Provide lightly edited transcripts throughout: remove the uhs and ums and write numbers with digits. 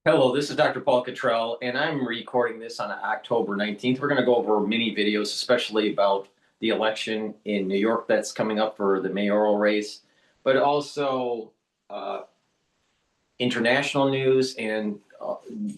Hello, this is Dr. Paul Cottrell, and I'm recording this on October 19th. We're going to go over mini videos, especially about the election in New York that's coming up for the mayoral race, but also international news and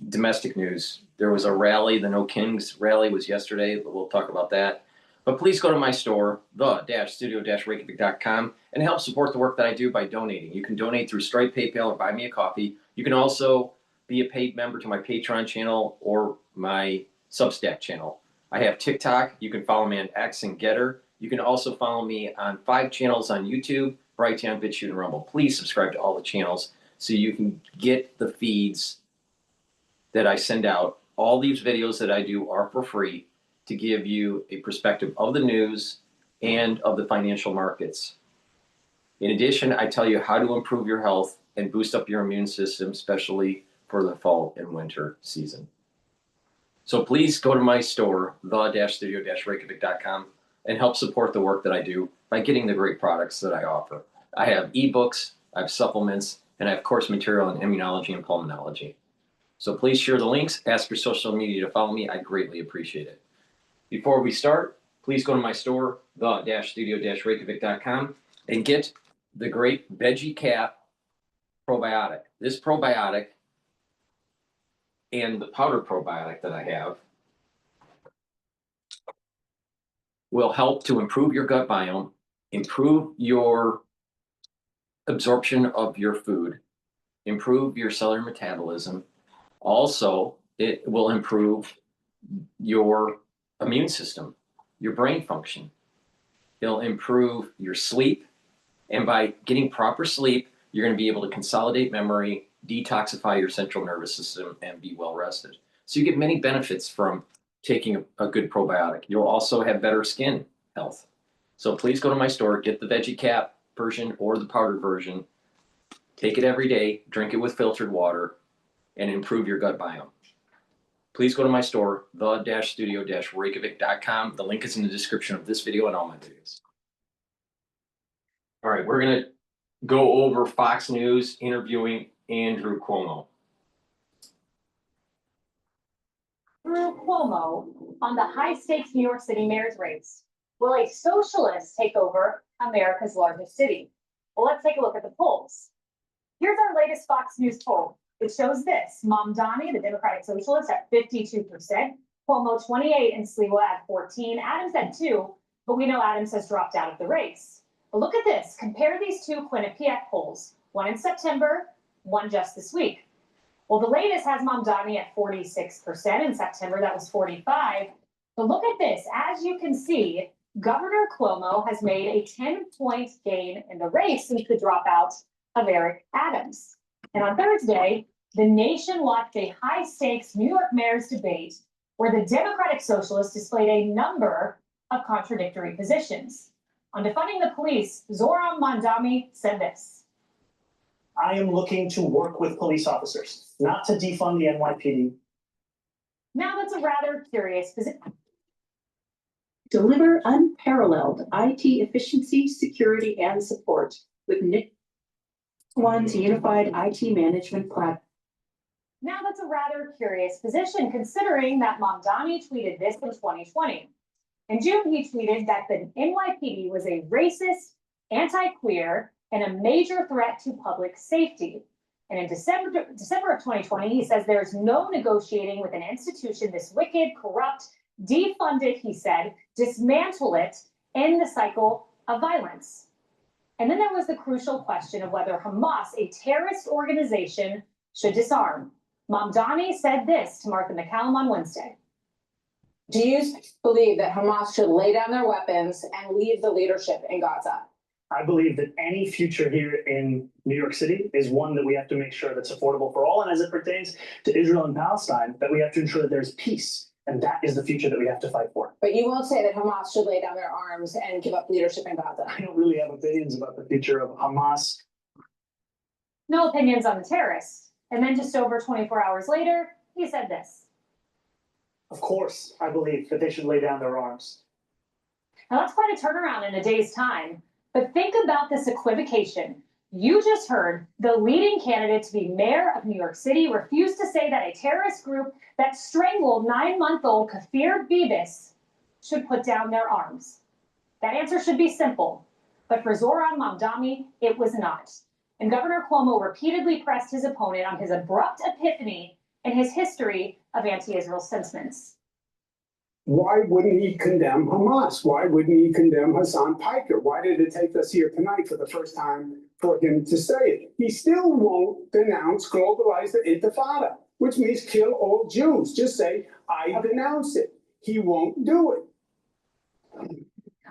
domestic news. There was a rally, the No Kings rally was yesterday, but we'll talk about that. But please go to my store, the-studio-reykjavik.com, and help support the work that I do by donating. You can donate through Stripe, PayPal, or buy me a coffee. You can also be a paid member to my Patreon channel or my Substack channel. I have TikTok. You can follow me on X and GETTR. You can also follow me on 5 channels on YouTube, Brighteon, Bitchute, and Rumble. Please subscribe to all the channels so you can get the feeds that I send out. All these videos that I do are for free to give you a perspective of the news and of the financial markets. In addition, I tell you how to improve your health and boost up your immune system, especially for the fall and winter season. So please go to my store, the-studio-reykjavik.com, and help support the work that I do by getting the great products that I offer. I have ebooks, I have supplements, and I have course material in immunology and pulmonology. So please share the links, ask your social media to follow me. I greatly appreciate it. Before we start, please go to my store, the-studio-reykjavik.com, and get the great Veggie Cap probiotic. This probiotic and the powder probiotic that I have will help to improve your gut biome, improve your absorption of your food, improve your cellular metabolism. Also, it will improve your immune system, your brain function. It'll improve your sleep. And by getting proper sleep, you're going to be able to consolidate memory, detoxify your central nervous system, and be well rested. So you get many benefits from taking a good probiotic. You'll also have better skin health. So please go to my store, get the Veggie Cap version or the powdered version. Take it every day, drink it with filtered water, and improve your gut biome. Please go to my store, the-studio-reykjavik.com. The link is in the description of this video and all my videos. All right, we're going to go over Fox News interviewing Andrew Cuomo. Andrew Cuomo on the high-stakes New York City mayor's race. Will a socialist take over America's largest city? Well, let's take a look at the polls. Here's our latest Fox News poll. It shows this: Mamdani, the Democratic Socialist, at 52%, Cuomo 28%, and Sliwa at 14%. Adams at 2%, but we know Adams has dropped out of the race. But look at this. Compare these two Quinnipiac polls, one in September, one just this week. Well, the latest has Mamdani at 46%. In September, that was 45%. But look at this. As you can see, Governor Cuomo has made a 10-point gain in the race since the dropout of Eric Adams. And on Thursday, the nation watched a high-stakes New York mayor's debate where the Democratic Socialists displayed a number of contradictory positions. On defunding the police, Zoran Mamdani said this: I am looking to work with police officers, not to defund the NYPD. Now that's a rather curious position. Deliver unparalleled IT efficiency, security, and support with NIC1's unified IT management platform. Now that's a rather curious position, considering that Mamdani tweeted this in 2020. In June, he tweeted that the NYPD was a racist, anti-queer, and a major threat to public safety. And in December of 2020, he says there's no negotiating with an institution this wicked, corrupt, defund it, he said, dismantle it, end the cycle of violence. And then there was the crucial question of whether Hamas, a terrorist organization, should disarm. Mamdani said this to Martha McCallum on Wednesday. Do you believe that Hamas should lay down their weapons and leave the leadership in Gaza? I believe that any future here in New York City is one that we have to make sure that's affordable for all. And as it pertains to Israel and Palestine, that we have to ensure that there's peace. And that is the future that we have to fight for. But you won't say that Hamas should lay down their arms and give up leadership in Gaza. I don't really have opinions about the future of Hamas. No opinions on the terrorists. And then just over 24 hours later, he said this. Of course, I believe that they should lay down their arms. Now that's quite a turnaround in a day's time. But think about this equivocation. You just heard the leading candidate to be mayor of New York City refused to say that a terrorist group that strangled 9-month-old Kafir Bibis should put down their arms. That answer should be simple, but for Zoran Mamdani, it was not. And Governor Cuomo repeatedly pressed his opponent on his abrupt epiphany and his history of anti-Israel sentiments. Why wouldn't he condemn Hamas? Why wouldn't he condemn Hassan Piker? Why did it take us here tonight for the first time for him to say it? He still won't denounce globalize the intifada, which means kill all Jews. Just say, I denounce it. He won't do it.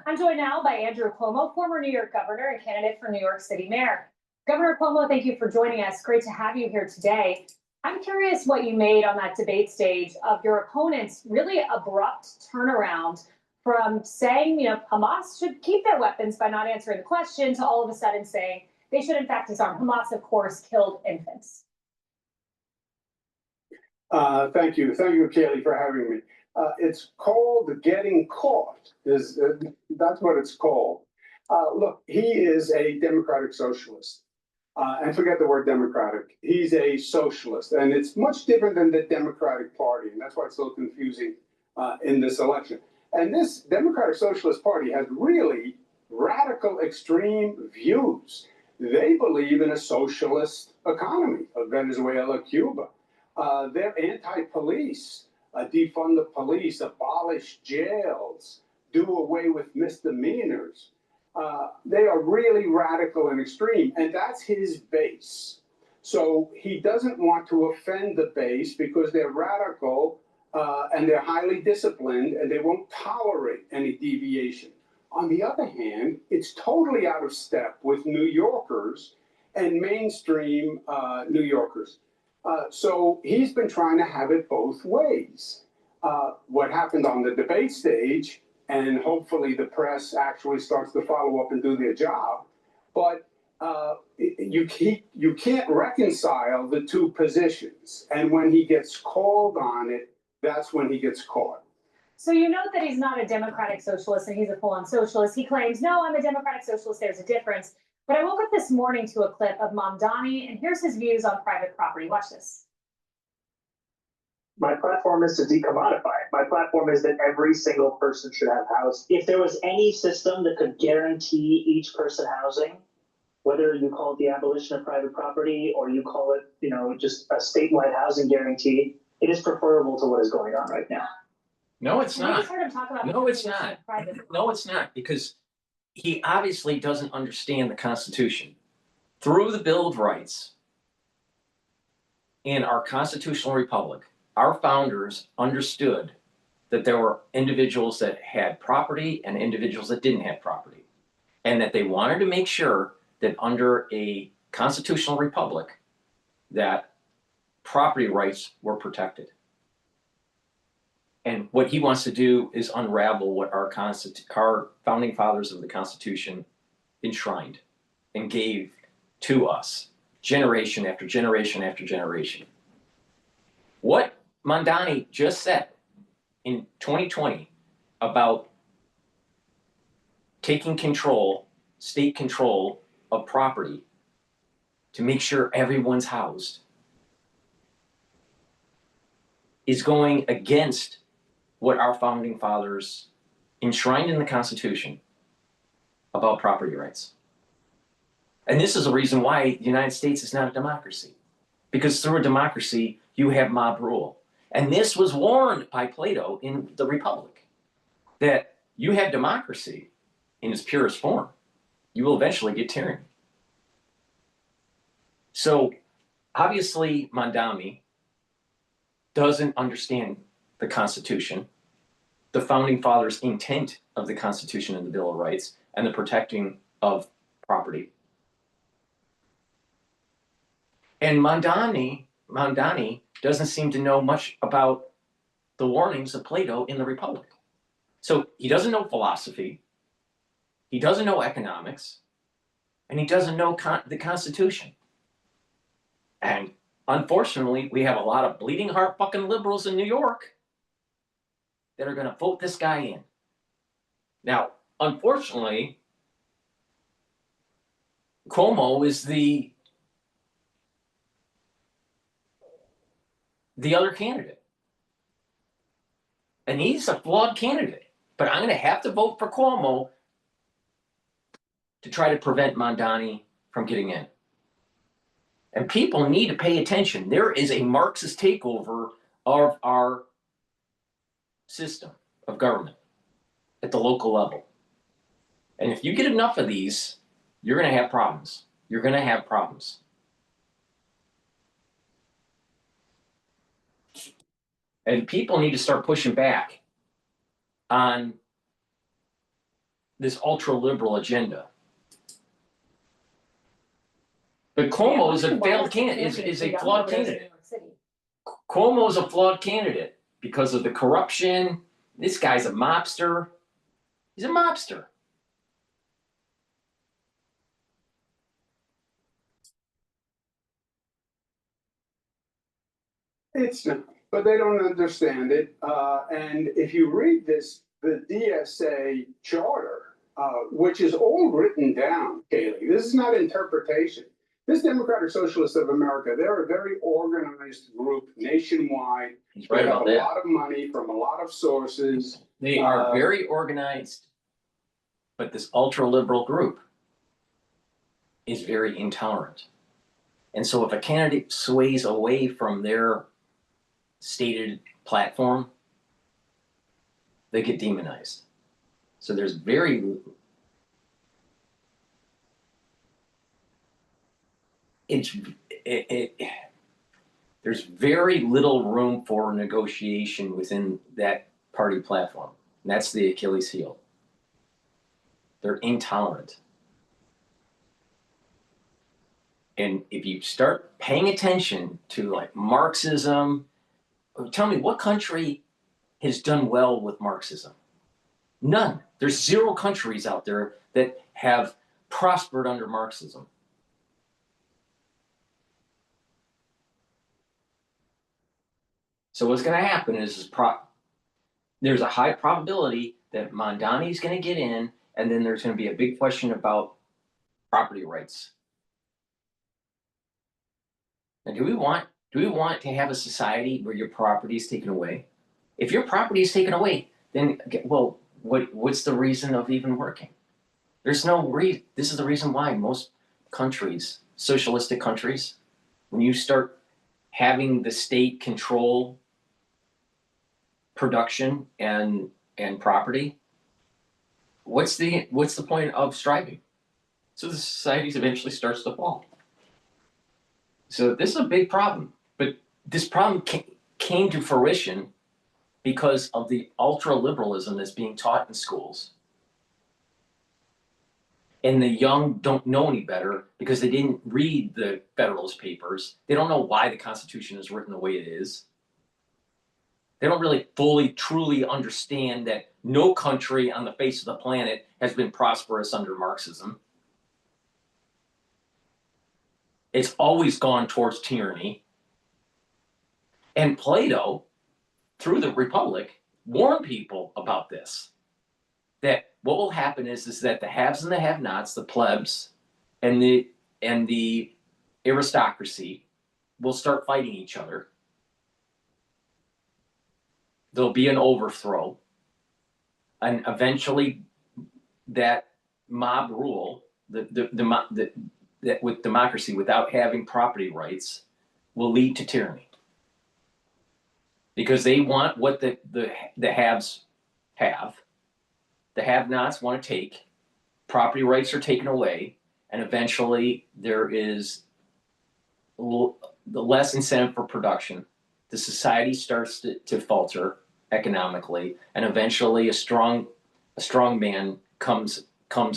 I'm joined now by Andrew Cuomo, former New York governor and candidate for New York City mayor. Governor Cuomo, thank you for joining us. Great to have you here today. I'm curious what you made on that debate stage of your opponent's really abrupt turnaround from saying, Hamas should keep their weapons by not answering the question to all of a sudden saying they should in fact disarm. Hamas, of course, killed infants. Thank you. Thank you, Kaylee, for having me. It's called getting caught. That's what it's called. Look, he is a democratic socialist. And forget the word democratic. He's a socialist, and it's much different than the Democratic Party, and that's why it's so confusing in this election. And this Democratic Socialist Party has really radical, extreme views. They believe in a socialist economy of Venezuela, Cuba. They're anti-police, defund the police, abolish jails, do away with misdemeanors. They are really radical and extreme, and that's his base. So he doesn't want to offend the base because they're radical and they're highly disciplined and they won't tolerate any deviation. On the other hand, it's totally out of step with New Yorkers and mainstream New Yorkers. So he's been trying to have it both ways. What happened on the debate stage, and hopefully the press actually starts to follow up and do their job. But you can't reconcile the two positions. And when he gets called on it, that's when he gets caught. So you note that he's not a democratic socialist and he's a full-on socialist. He claims, no, I'm a democratic socialist, there's a difference. But I woke up this morning to a clip of Mamdani, and here's his views on private property. Watch this. My platform is to decommodify. My platform is that every single person should have housing. If there was any system that could guarantee each person housing, whether you call it the abolition of private property or you call it, just a statewide housing guarantee, it is preferable to what is going on right now. No, it's We not. just heard him talk about No, it's the abolition not. of private property. No, it's not, because he obviously doesn't understand the Constitution. Through the Bill of Rights in our constitutional republic, our founders understood that there were individuals that had property and individuals that didn't have property, and that they wanted to make sure that under a constitutional republic that property rights were protected. And what he wants to do is unravel what our founding fathers of the Constitution enshrined and gave to us generation after generation after generation. What Mamdani just said in 2020 about taking control, state control of property to make sure everyone's housed is going against what our founding fathers enshrined in the Constitution about property rights. And this is the reason why the United States is not a democracy. Because through a democracy, you have mob rule. And this was warned by Plato in the Republic, that you have democracy in its purest form, you will eventually get tyranny. So obviously Mamdani doesn't understand the Constitution, the founding fathers' intent of the Constitution and the Bill of Rights, and the protecting of property. And Mamdani doesn't seem to know much about the warnings of Plato in the Republic. So he doesn't know philosophy, he doesn't know economics, and he doesn't know the Constitution. And unfortunately, we have a lot of bleeding heart fucking liberals in New York that are going to vote this guy in. Now, unfortunately, Cuomo is the other candidate. And he's a flawed candidate. But I'm going to have to vote for Cuomo to try to prevent Mamdani from getting in. And people need to pay attention. There is a Marxist takeover of our system of government at the local level. And if you get enough of these, you're going to have problems. You're going to have problems. And people need to start pushing back on this ultra-liberal agenda. But Cuomo is a failed candidate, is a flawed candidate. Cuomo is a flawed candidate because of the corruption. This guy's a mobster. He's a mobster. It's not, but they don't understand it. And if you read this, the DSA charter, which is all written down, Kaylee, this is not interpretation. This Democratic Socialists of America, they're a very organized group nationwide. He's They right have about a that. lot of money from a lot of sources. They are very organized, but this ultra-liberal group is very intolerant. And so if a candidate sways away from their stated platform, they get demonized. So there's there's very little room for negotiation within that party platform. And that's the Achilles heel. They're intolerant. And if you start paying attention to like Marxism, tell me what country has done well with Marxism? None. There's 0 countries out there that have prospered under Marxism. So what's going to happen is there's a high probability that Mamdani is going to get in, and then there's going to be a big question about property rights. Now, do we want to have a society where your property is taken away? If your property is taken away, then well, what's the reason of even working? There's no reason. This is the reason why most countries, socialistic countries, when you start having the state control production and property, what's the point of striving? So the society eventually starts to fall. So this is a big problem, but this problem came to fruition because of the ultra-liberalism that's being taught in schools. And the young don't know any better because they didn't read the Federalist Papers. They don't know why the Constitution is written the way it is. They don't really fully, truly understand that no country on the face of the planet has been prosperous under Marxism. It's always gone towards tyranny. And Plato, through the Republic, warned people about this. That what will happen is that the haves and the have-nots, the plebs and the aristocracy will start fighting each other. There'll be an overthrow, and eventually that mob rule, that with democracy without having property rights, will lead to tyranny. Because they want what the haves have. The have-nots want to take, property rights are taken away, and eventually there is the less incentive for production. The society starts to falter economically, and eventually a strong man comes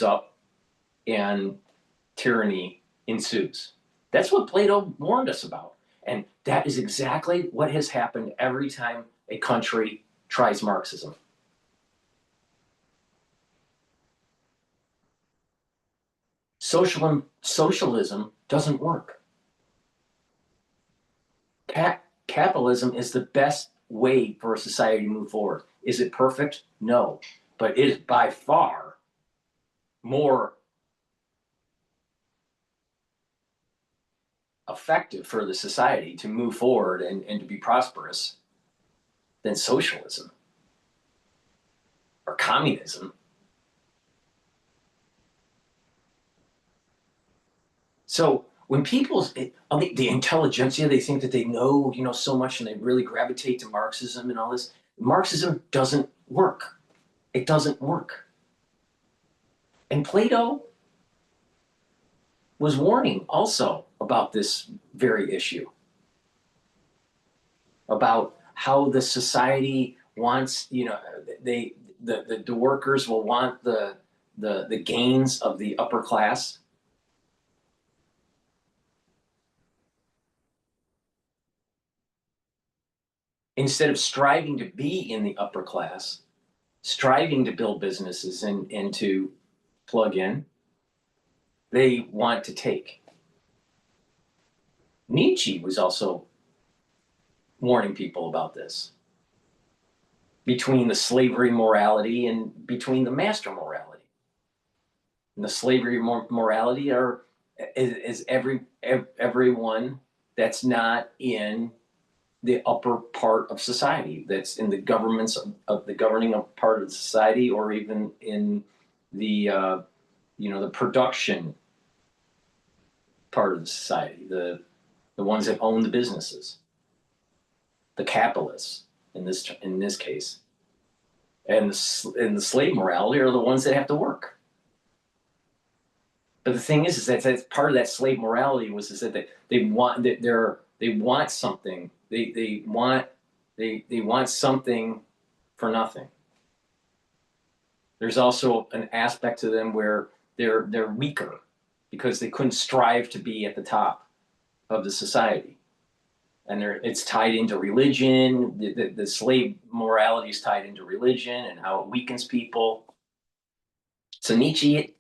up, and tyranny ensues. That's what Plato warned us about, and that is exactly what has happened every time a country tries Marxism. Socialism doesn't work. Capitalism is the best way for a society to move forward. Is it perfect? No, but it is by far more effective for the society to move forward and to be prosperous than socialism or communism. So when the intelligentsia, they think that they know, so much, and they really gravitate to Marxism and all this. Marxism doesn't work. It doesn't work. And Plato was warning also about this very issue, about how the society wants, the workers will want the gains of the upper class. Instead of striving to be in the upper class, striving to build businesses and to plug in, they want to take. Nietzsche was also warning people about this, between the slavery morality and between the master morality. And the slavery morality is everyone that's not in the upper part of society, that's in the governments of the governing part of society, or even in the the production part of the society, the ones that own the businesses, the capitalists in this case, and the slave morality are the ones that have to work. But the thing is that that's part of that slave morality is that they want something. They want something for nothing. There's also an aspect to them where they're weaker because they couldn't strive to be at the top of the society, and it's tied into religion. The slave morality is tied into religion and how it weakens people. So Nietzsche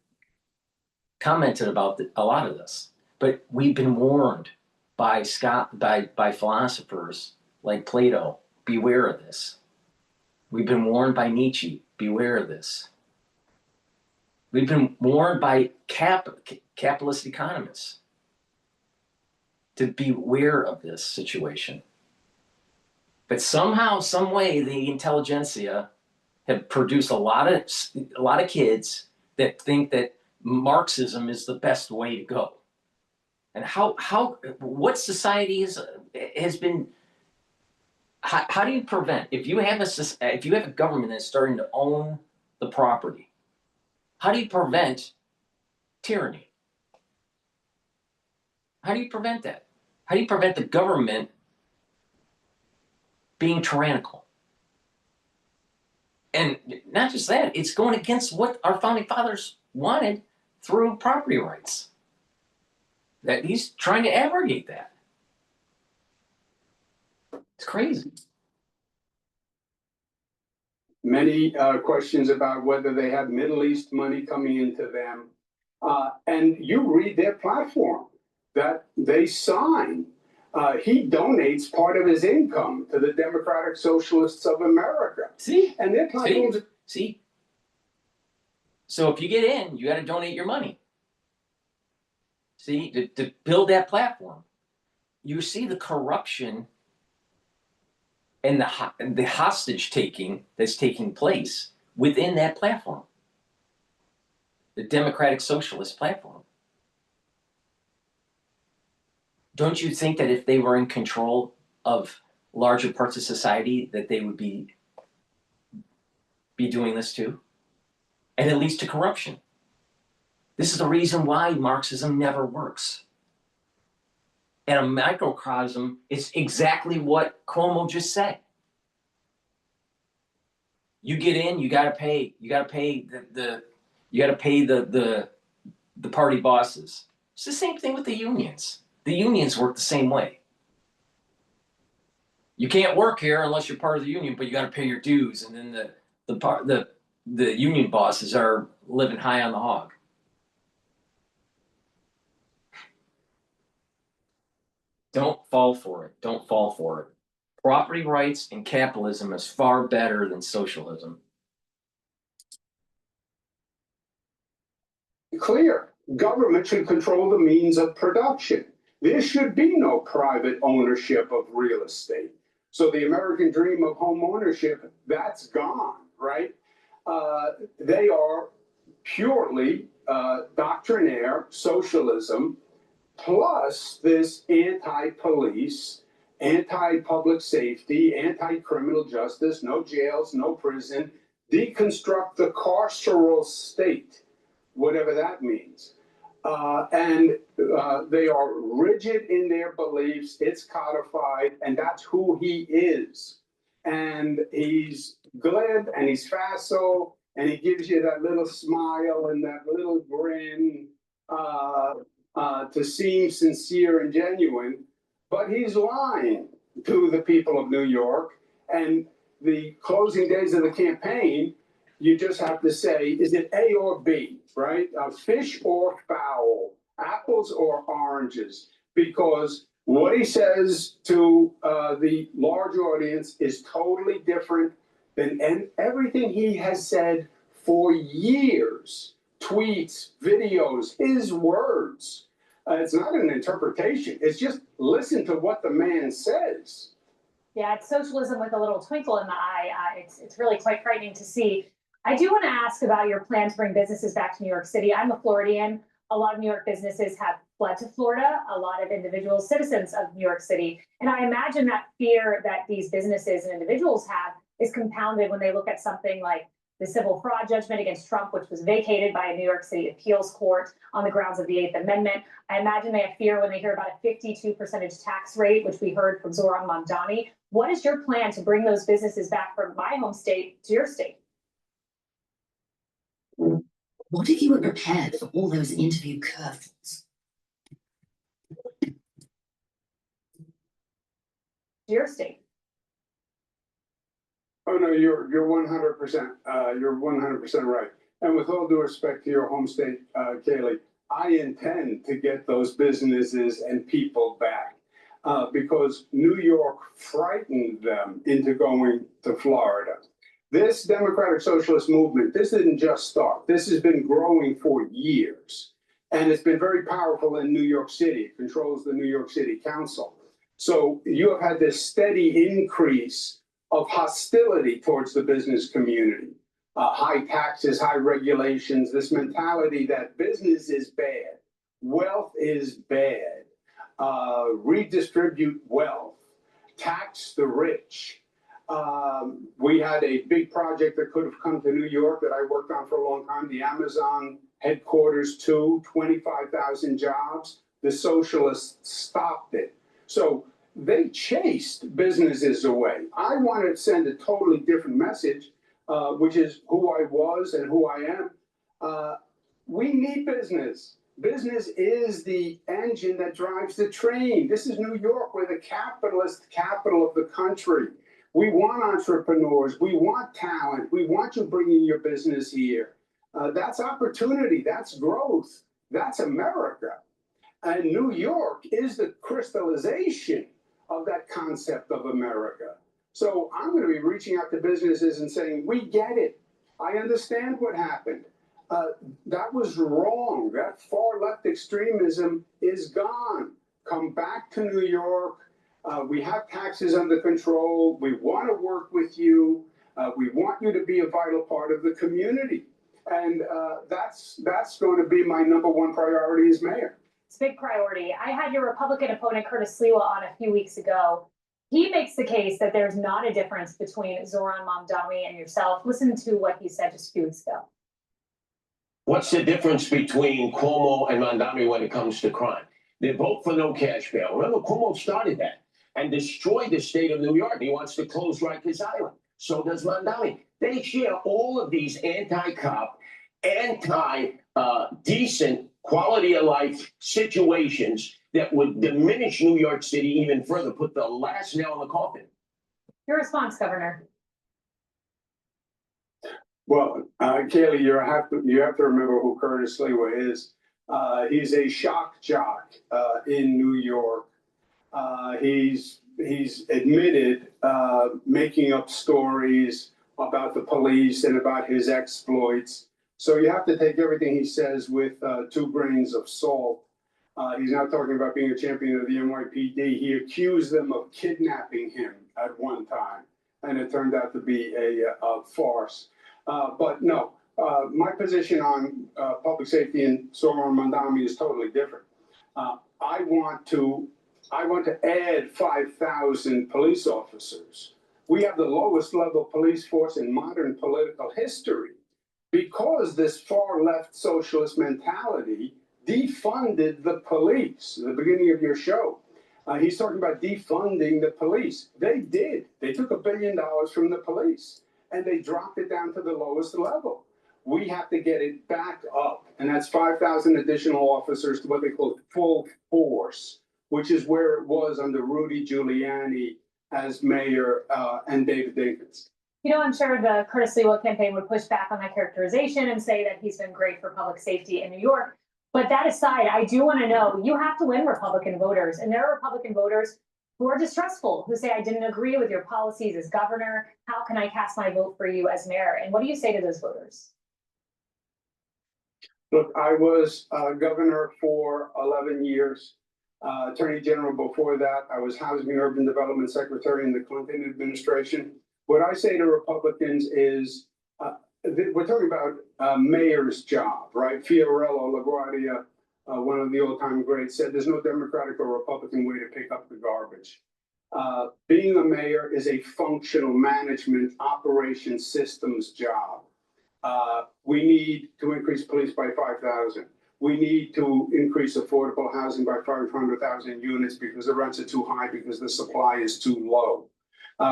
commented about a lot of this, but we've been warned by philosophers like Plato, beware of this. We've been warned by Nietzsche, beware of this. We've been warned by capitalist economists to beware of this situation. But somehow, some way, the intelligentsia have produced a lot of kids that think that Marxism is the best way to go. And what society has been. How do you prevent, if you have a government that's starting to own the property, how do you prevent tyranny? How do you prevent that? How do you prevent the government being tyrannical? And not just that, it's going against what our founding fathers wanted through property rights. That he's trying to abrogate that. It's crazy. Many questions about whether they have Middle East money coming into them. And you read their platform that they sign. He donates part of his income to the Democratic Socialists of America. See? And their platforms. See? So if you get in, you got to donate your money. See? To build that platform. You see the corruption and the hostage taking that's taking place within that platform. The Democratic Socialist platform. Don't you think that if they were in control of larger parts of society, that they would be doing this too? And it leads to corruption. This is the reason why Marxism never works. And a microcosm is exactly what Cuomo just said. You get in, you gotta pay. You gotta pay the party bosses. It's the same thing with the unions. The unions work the same way. You can't work here unless you're part of the union, but you got to pay your dues, and then the union bosses are living high on the hog. Don't fall for it. Don't fall for it. Property rights and capitalism is far better than socialism. Clear. Government should control the means of production. there should be no private ownership of real estate. So the American dream of home ownership, that's gone, right? They are purely doctrinaire socialism, plus this anti-police, anti-public safety, anti-criminal justice, no jails, no prison, deconstruct the carceral state, whatever that means. They are rigid in their beliefs, it's codified, and that's who he is. And he's glib and he's facile, and he gives you that little smile and that little grin to seem sincere and genuine, but he's lying to the people of New York. And the closing days of the campaign, you just have to say, is it A or B, right? Fish or fowl, apples or oranges, because what he says to the large audience is totally different than everything he has said for years. Tweets, videos, his words. It's not an interpretation. It's just listen to what the man says. Yeah, it's socialism with a little twinkle in the eye. It's really quite frightening to see. I do want to ask about your plan to bring businesses back to New York City. I'm a Floridian. A lot of New York businesses have fled to Florida, a lot of individual citizens of New York City. And I imagine that fear that these businesses and individuals have is compounded when they look at something like the civil fraud judgment against Trump, which was vacated by a New York City appeals court on the grounds of the 8th Amendment. I imagine they have fear when they hear about a 52% tax rate, which we heard from Zoran Mamdani. What is your plan to bring those businesses back from my home state to your state? What if you were prepared for all those interview curveballs? To your state. Oh no, you're 100%. You're 100% right. And with all due respect to your home state, Kaylee, I intend to get those businesses and people back because New York frightened them into going to Florida. This democratic socialist movement, this didn't just start. This has been growing for years. And it's been very powerful in New York City. It controls the New York City Council. So you have had this steady increase of hostility towards the business community. High taxes, high regulations, this mentality that business is bad, wealth is bad, redistribute wealth, tax the rich. We had a big project that could have come to New York that I worked on for a long time, the Amazon headquarters 25,000 jobs. The socialists stopped it. So they chased businesses away. I want to send a totally different message, which is who I was and who I am. We need business. Business is the engine that drives the train. This is New York. We're the capitalist capital of the country. We want entrepreneurs. We want talent. We want you bringing your business here. That's opportunity. That's growth. That's America. And New York is the crystallization of that concept of America. So I'm going to be reaching out to businesses and saying, we get it. I understand what happened. That was wrong. That far left extremism is gone. Come back to New York. We have taxes under control. We want to work with you. We want you to be a vital part of the community. And that's going to be my #1 priority as mayor. It's a big priority. I had your Republican opponent, Curtis Sliwa, on a few weeks ago. He makes the case that there's not a difference between Zoran Mamdani and yourself. Listen to what he said just a few weeks ago. What's the difference between Cuomo and Mamdani when it comes to crime? They vote for no cash bail. Remember, Cuomo started that and destroyed the state of New York. He wants to close Rikers Island. So does Mamdani. They share all of these anti-cop, anti-decent quality of life situations that would diminish New York City even further, put the last nail in the coffin. Your response, Governor. Well, Kaylee, you have to remember who Curtis Sliwa is. He's a shock jock in New York. He's admitted making up stories about the police and about his exploits. So you have to take everything he says with 2 grains of salt. He's now talking about being a champion of the NYPD. He accused them of kidnapping him at one time, and it turned out to be a farce. But no, my position on public safety in Zoran Mamdani is totally different. I want to add 5,000 police officers. We have the lowest level police force in modern political history because this far left socialist mentality defunded the police. At the beginning of your show, he's talking about defunding the police. They did. They took $1 billion from the police and they dropped it down to the lowest level. We have to get it back up, and that's 5,000 additional officers to what they call full force, which is where it was under Rudy Giuliani as mayor and David Dinkins. You know, I'm sure the Curtis Lewa campaign would push back on that characterization and say that he's been great for public safety in New York. But that aside, I do want to know, you have to win Republican voters, and there are Republican voters who are distrustful, who say, I didn't agree with your policies as governor. How can I cast my vote for you as mayor? And what do you say to those voters? Look, I was governor for 11 years, attorney general before that. I was housing and urban development secretary in the Clinton administration. What I say to Republicans is, we're talking about mayor's job, right? Fiorello LaGuardia, one of the old-time greats, said there's no Democratic or Republican way to pick up the garbage. Being a mayor is a functional management operation systems job. We need to increase police by 5,000. We need to increase affordable housing by 500,000 units because the rents are too high, because the supply is too low.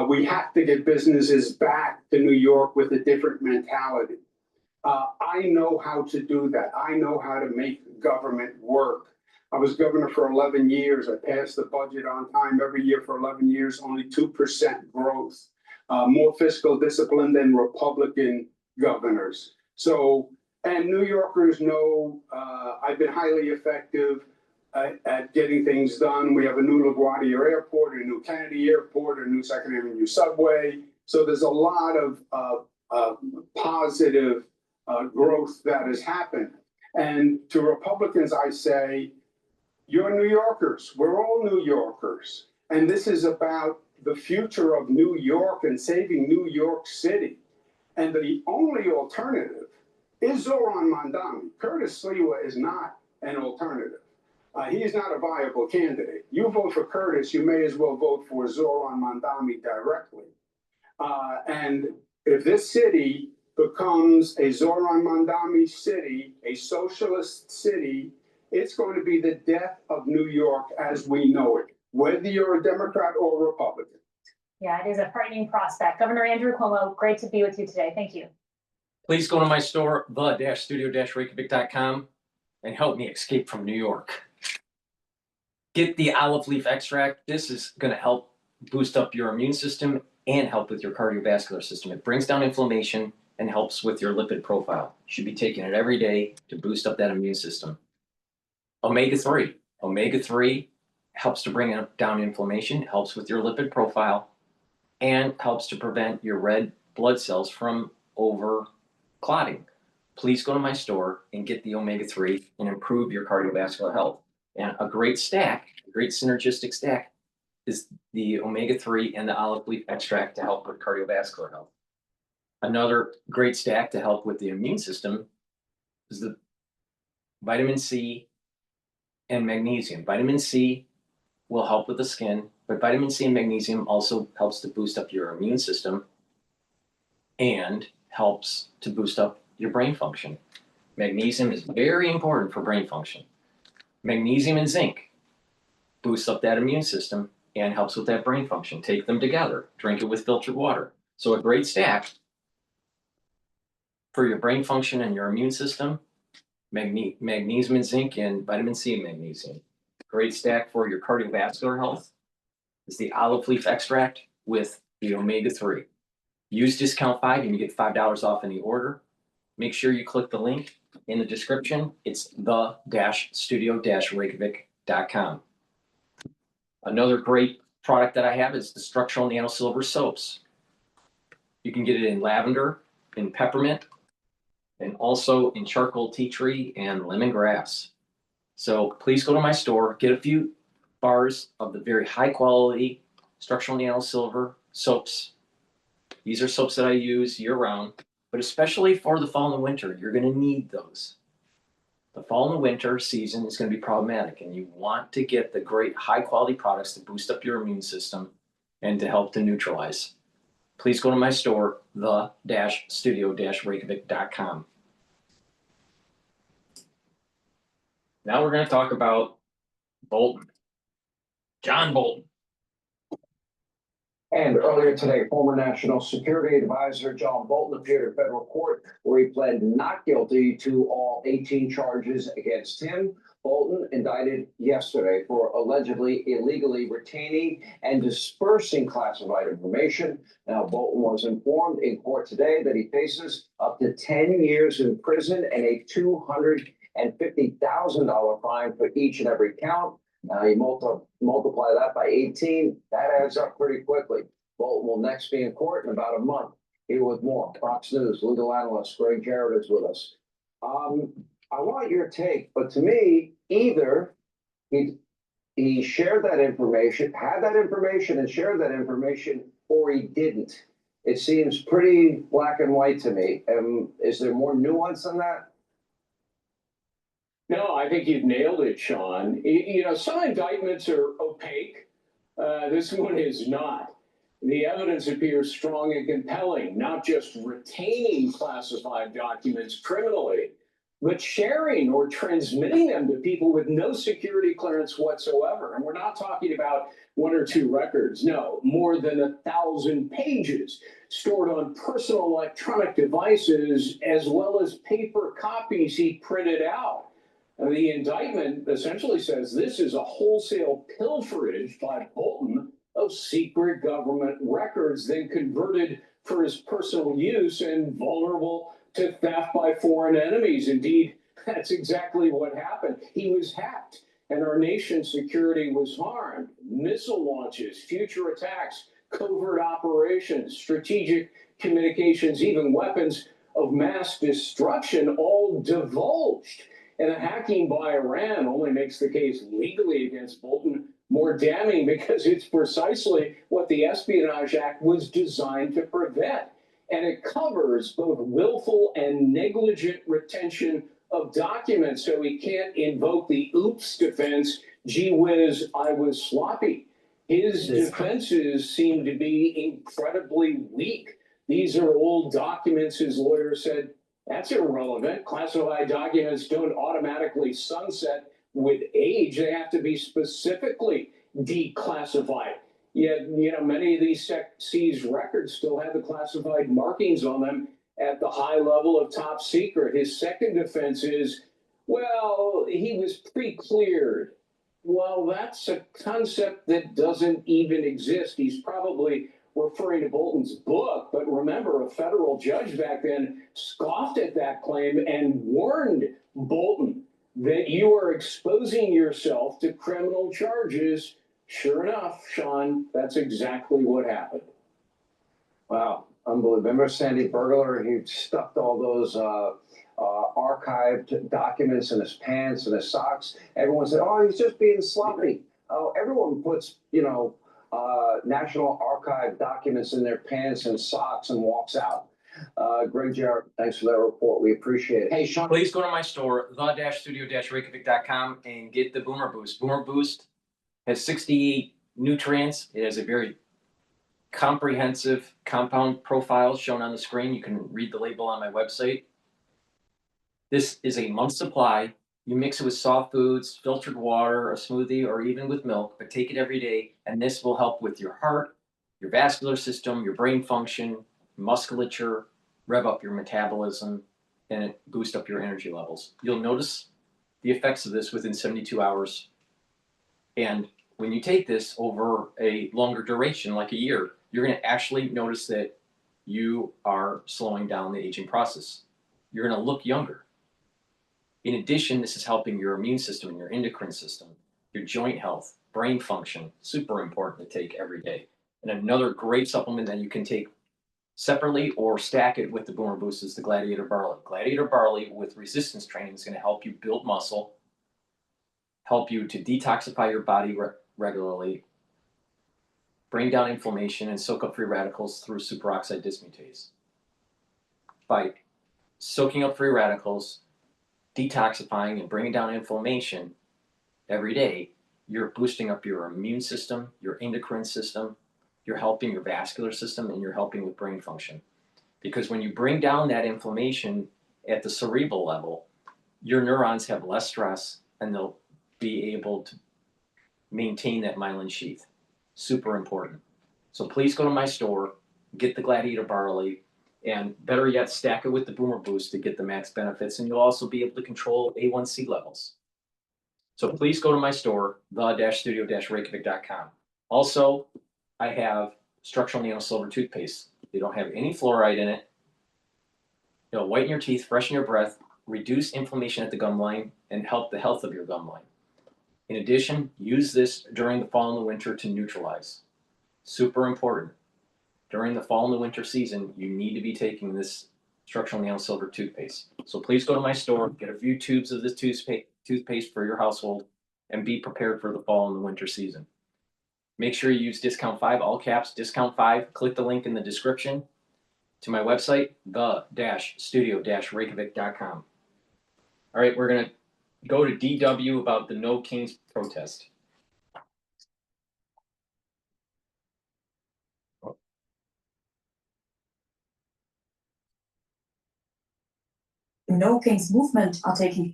We have to get businesses back to New York with a different mentality. I know how to do that. I know how to make government work. I was governor for 11 years. I passed the budget on time every year for 11 years, only 2% growth, more fiscal discipline than Republican governors. So, and New Yorkers know I've been highly effective at getting things done. We have a new LaGuardia Airport, a new Kennedy Airport, a new Second Avenue subway. So there's a lot of positive growth that has happened. And to Republicans, I say, you're New Yorkers. We're all New Yorkers. And this is about the future of New York and saving New York City. And the only alternative is Zoran Mamdani. Curtis Lewa is not an alternative. He is not a viable candidate. You vote for Curtis, you may as well vote for Zoran Mamdani directly. And if this city becomes a Zoran Mamdani city, a socialist city, it's going to be the death of New York as we know it, whether you're a Democrat or Republican. Yeah, it is a frightening prospect. Governor Andrew Cuomo, great to be with you today. Thank you. Please go to my store, the-studio-reykjavik.com, and help me escape from New York. Get the olive leaf extract. This is going to help boost up your immune system and help with your cardiovascular system. It brings down inflammation and helps with your lipid profile. You should be taking it every day to boost up that immune system. Omega-3. Omega-3 helps to bring down inflammation, helps with your lipid profile, and helps to prevent your red blood cells from over clotting. Please go to my store and get the omega-3 and improve your cardiovascular health. And a great stack, a great synergistic stack, is the omega-3 and the olive leaf extract to help with cardiovascular health. Another great stack to help with the immune system is the vitamin C and magnesium. Vitamin C will help with the skin, but vitamin C and magnesium also helps to boost up your immune system and helps to boost up your brain function. Magnesium is very important for brain function. Magnesium and zinc boosts up that immune system and helps with that brain function. Take them together, drink it with filtered water. So a great stack for your brain function and your immune system, magnesium and zinc and vitamin C and magnesium. Great stack for your cardiovascular health is the olive leaf extract with the omega-3. Use discount 5 and you get $5 off any order. Make sure you click the link in the description. It's the-studio-reykjavik.com. Another great product that I have is the structural nano silver soaps. You can get it in lavender, in peppermint, and also in charcoal tea tree and lemongrass. So please go to my store, get a few bars of the very high quality structural nano silver soaps. These are soaps that I use year round, but especially for the fall and the winter, you're going to need those. The fall and the winter season is going to be problematic, and you want to get the great high quality products to boost up your immune system and to help to neutralize. Please go to my store, the-studio-reykjavik.com. Now we're going to talk about Bolton. John Bolton. And earlier today, former National Security Advisor John Bolton appeared in federal court where he pled not guilty to all 18 charges against him. Bolton indicted yesterday for allegedly illegally retaining and dispersing classified information. Now, Bolton was informed in court today that he faces up to 10 years in prison and a $250,000 fine for each and every count. Now you multiply that by 18, that adds up pretty quickly. Bolton will next be in court in about a month. Here with more. Fox News legal analyst Greg Jarrett is with us. I want your take, but to me, either he shared that information, had that information and shared that information, or he didn't. It seems pretty black and white to me. Is there more nuance than that? No, I think you've nailed it, Sean. You know, some indictments are opaque. This one is not. The evidence appears strong and compelling, not just retaining classified documents criminally, but sharing or transmitting them to people with no security clearance whatsoever. And we're not talking about 1 or 2 records. No, more than 1,000 pages stored on personal electronic devices, as well as paper copies he printed out. The indictment essentially says this is a wholesale pilferage by Bolton of secret government records, then converted for his personal use and vulnerable to theft by foreign enemies. Indeed, that's exactly what happened. He was hacked, and our nation's security was harmed. Missile launches, future attacks, covert operations, strategic communications, even weapons of mass destruction, all divulged. And the hacking by Iran only makes the case legally against Bolton more damning because it's precisely what the Espionage Act was designed to prevent. And it covers both willful and negligent retention of documents, so he can't invoke the oops defense, gee whiz, I was sloppy. His defenses seem to be incredibly weak. These are old documents, his lawyer said. That's irrelevant. Classified documents don't automatically sunset with age. They have to be specifically declassified. Yet, you know, many of these seized records still have the classified markings on them at the high level of top secret. His second defense is, well, he was pre-cleared. Well, that's a concept that doesn't even exist. He's probably referring to Bolton's book, but remember, a federal judge back then scoffed at that claim and warned Bolton that you are exposing yourself to criminal charges. Sure enough, Sean, that's exactly what happened. Wow, unbelievable. Remember Sandy Burglar? He stuffed all those archived documents in his pants and his socks. Everyone said, oh, he's just being sloppy. Oh, everyone puts, National Archive documents in their pants and socks and walks out. Greg Jarrett, thanks for that report. We appreciate it. Hey, Sean. Please go to my store, the-studio-reykjavik.com, and get the Boomer Boost. Boomer Boost has 68 nutrients. It has a very comprehensive compound profile shown on the screen. You can read the label on my website. This is a month's supply. You mix it with soft foods, filtered water, a smoothie, or even with milk, but take it every day, and this will help with your heart, your vascular system, your brain function, musculature, rev up your metabolism, and boost up your energy levels. You'll notice the effects of this within 72 hours. And when you take this over a longer duration, like a year, you're going to actually notice that you are slowing down the aging process. You're going to look younger. In addition, this is helping your immune system and your endocrine system, your joint health, brain function, super important to take every day. And another great supplement that you can take separately or stack it with the Boomer Boost is the Gladiator Barley. Gladiator Barley with resistance training is going to help you build muscle, help you to detoxify your body regularly, bring down inflammation, and soak up free radicals through superoxide dismutase. By soaking up free radicals, detoxifying, and bringing down inflammation every day, you're boosting up your immune system, your endocrine system, you're helping your vascular system, and you're helping with brain function. Because when you bring down that inflammation at the cerebral level, your neurons have less stress and they'll be able to maintain that myelin sheath. Super important. So please go to my store, get the Gladiator Barley, and better yet, stack it with the Boomer Boost to get the max benefits, and you'll also be able to control A1C levels. So please go to my store, the-studio-reykjavik.com. Also, I have structural nano silver toothpaste. They don't have any fluoride in it. It'll whiten your teeth, freshen your breath, reduce inflammation at the gum line, and help the health of your gum line. In addition, use this during the fall and the winter to neutralize. Super important. During the fall and the winter season, you need to be taking this structural nano silver toothpaste. So please go to my store, get a few tubes of this toothpaste for your household, and be prepared for the fall and the winter season. Make sure you use discount 5, all caps, discount 5. Click the link in the description to my website, the-studio-reykjavik.com. All right, we're going to go to DW about the No Kings protest. The No Kings movement are taking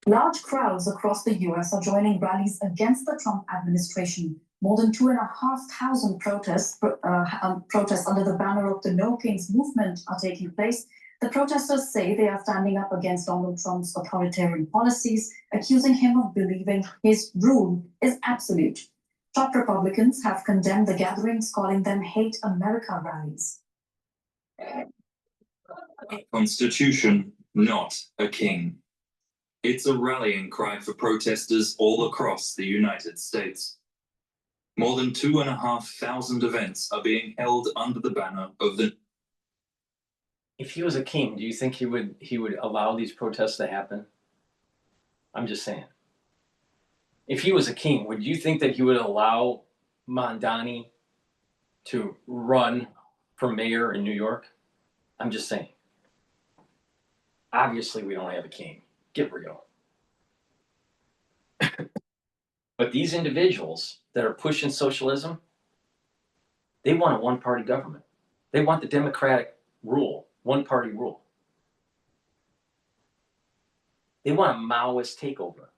large crowds across the US are joining rallies against the Trump administration. More than 2,500 protests under the banner of the No Kings movement are taking place. The protesters say they are standing up against Donald Trump's authoritarian policies, accusing him of believing his rule is absolute. Top Republicans have condemned the gatherings, calling them Hate America rallies. A constitution, not a king. It's a rallying cry for protesters all across the United States. More than 2,500 events are being held under the banner of the... If he was a king, do you think he would allow these protests to happen? I'm just saying. If he was a king, would you think that he would allow Mamdani to run for mayor in New York? I'm just saying. Obviously, we don't have a king. Get real. But these individuals that are pushing socialism, they want a one-party government. They want the democratic rule, one-party rule. They want a Maoist takeover.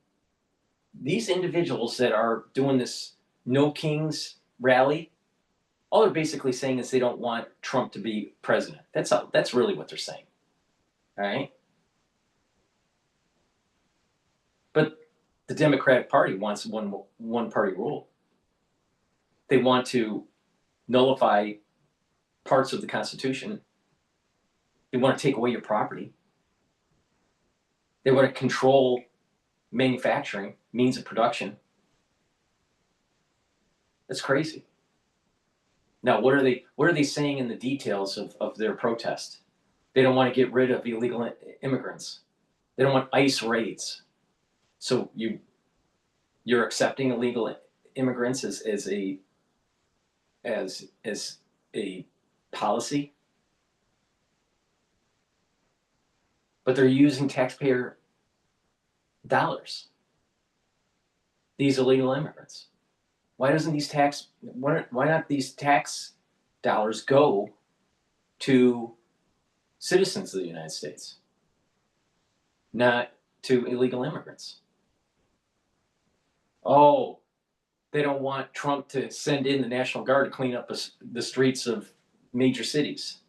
These individuals that are doing this No Kings rally, all they're basically saying is they don't want Trump to be president. That's really what they're saying. All right? But the Democratic Party wants one-party rule. They want to nullify parts of the Constitution. They want to take away your property. They want to control manufacturing, means of production. That's crazy. Now, what are they saying in the details of their protest? They don't want to get rid of illegal immigrants. They don't want ICE raids. So you're accepting illegal immigrants as a policy, but they're using taxpayer dollars. These illegal immigrants. Why not these tax dollars go to citizens of the United States, not to illegal immigrants? Oh, they don't want Trump to send in the National Guard to clean up the streets of major cities,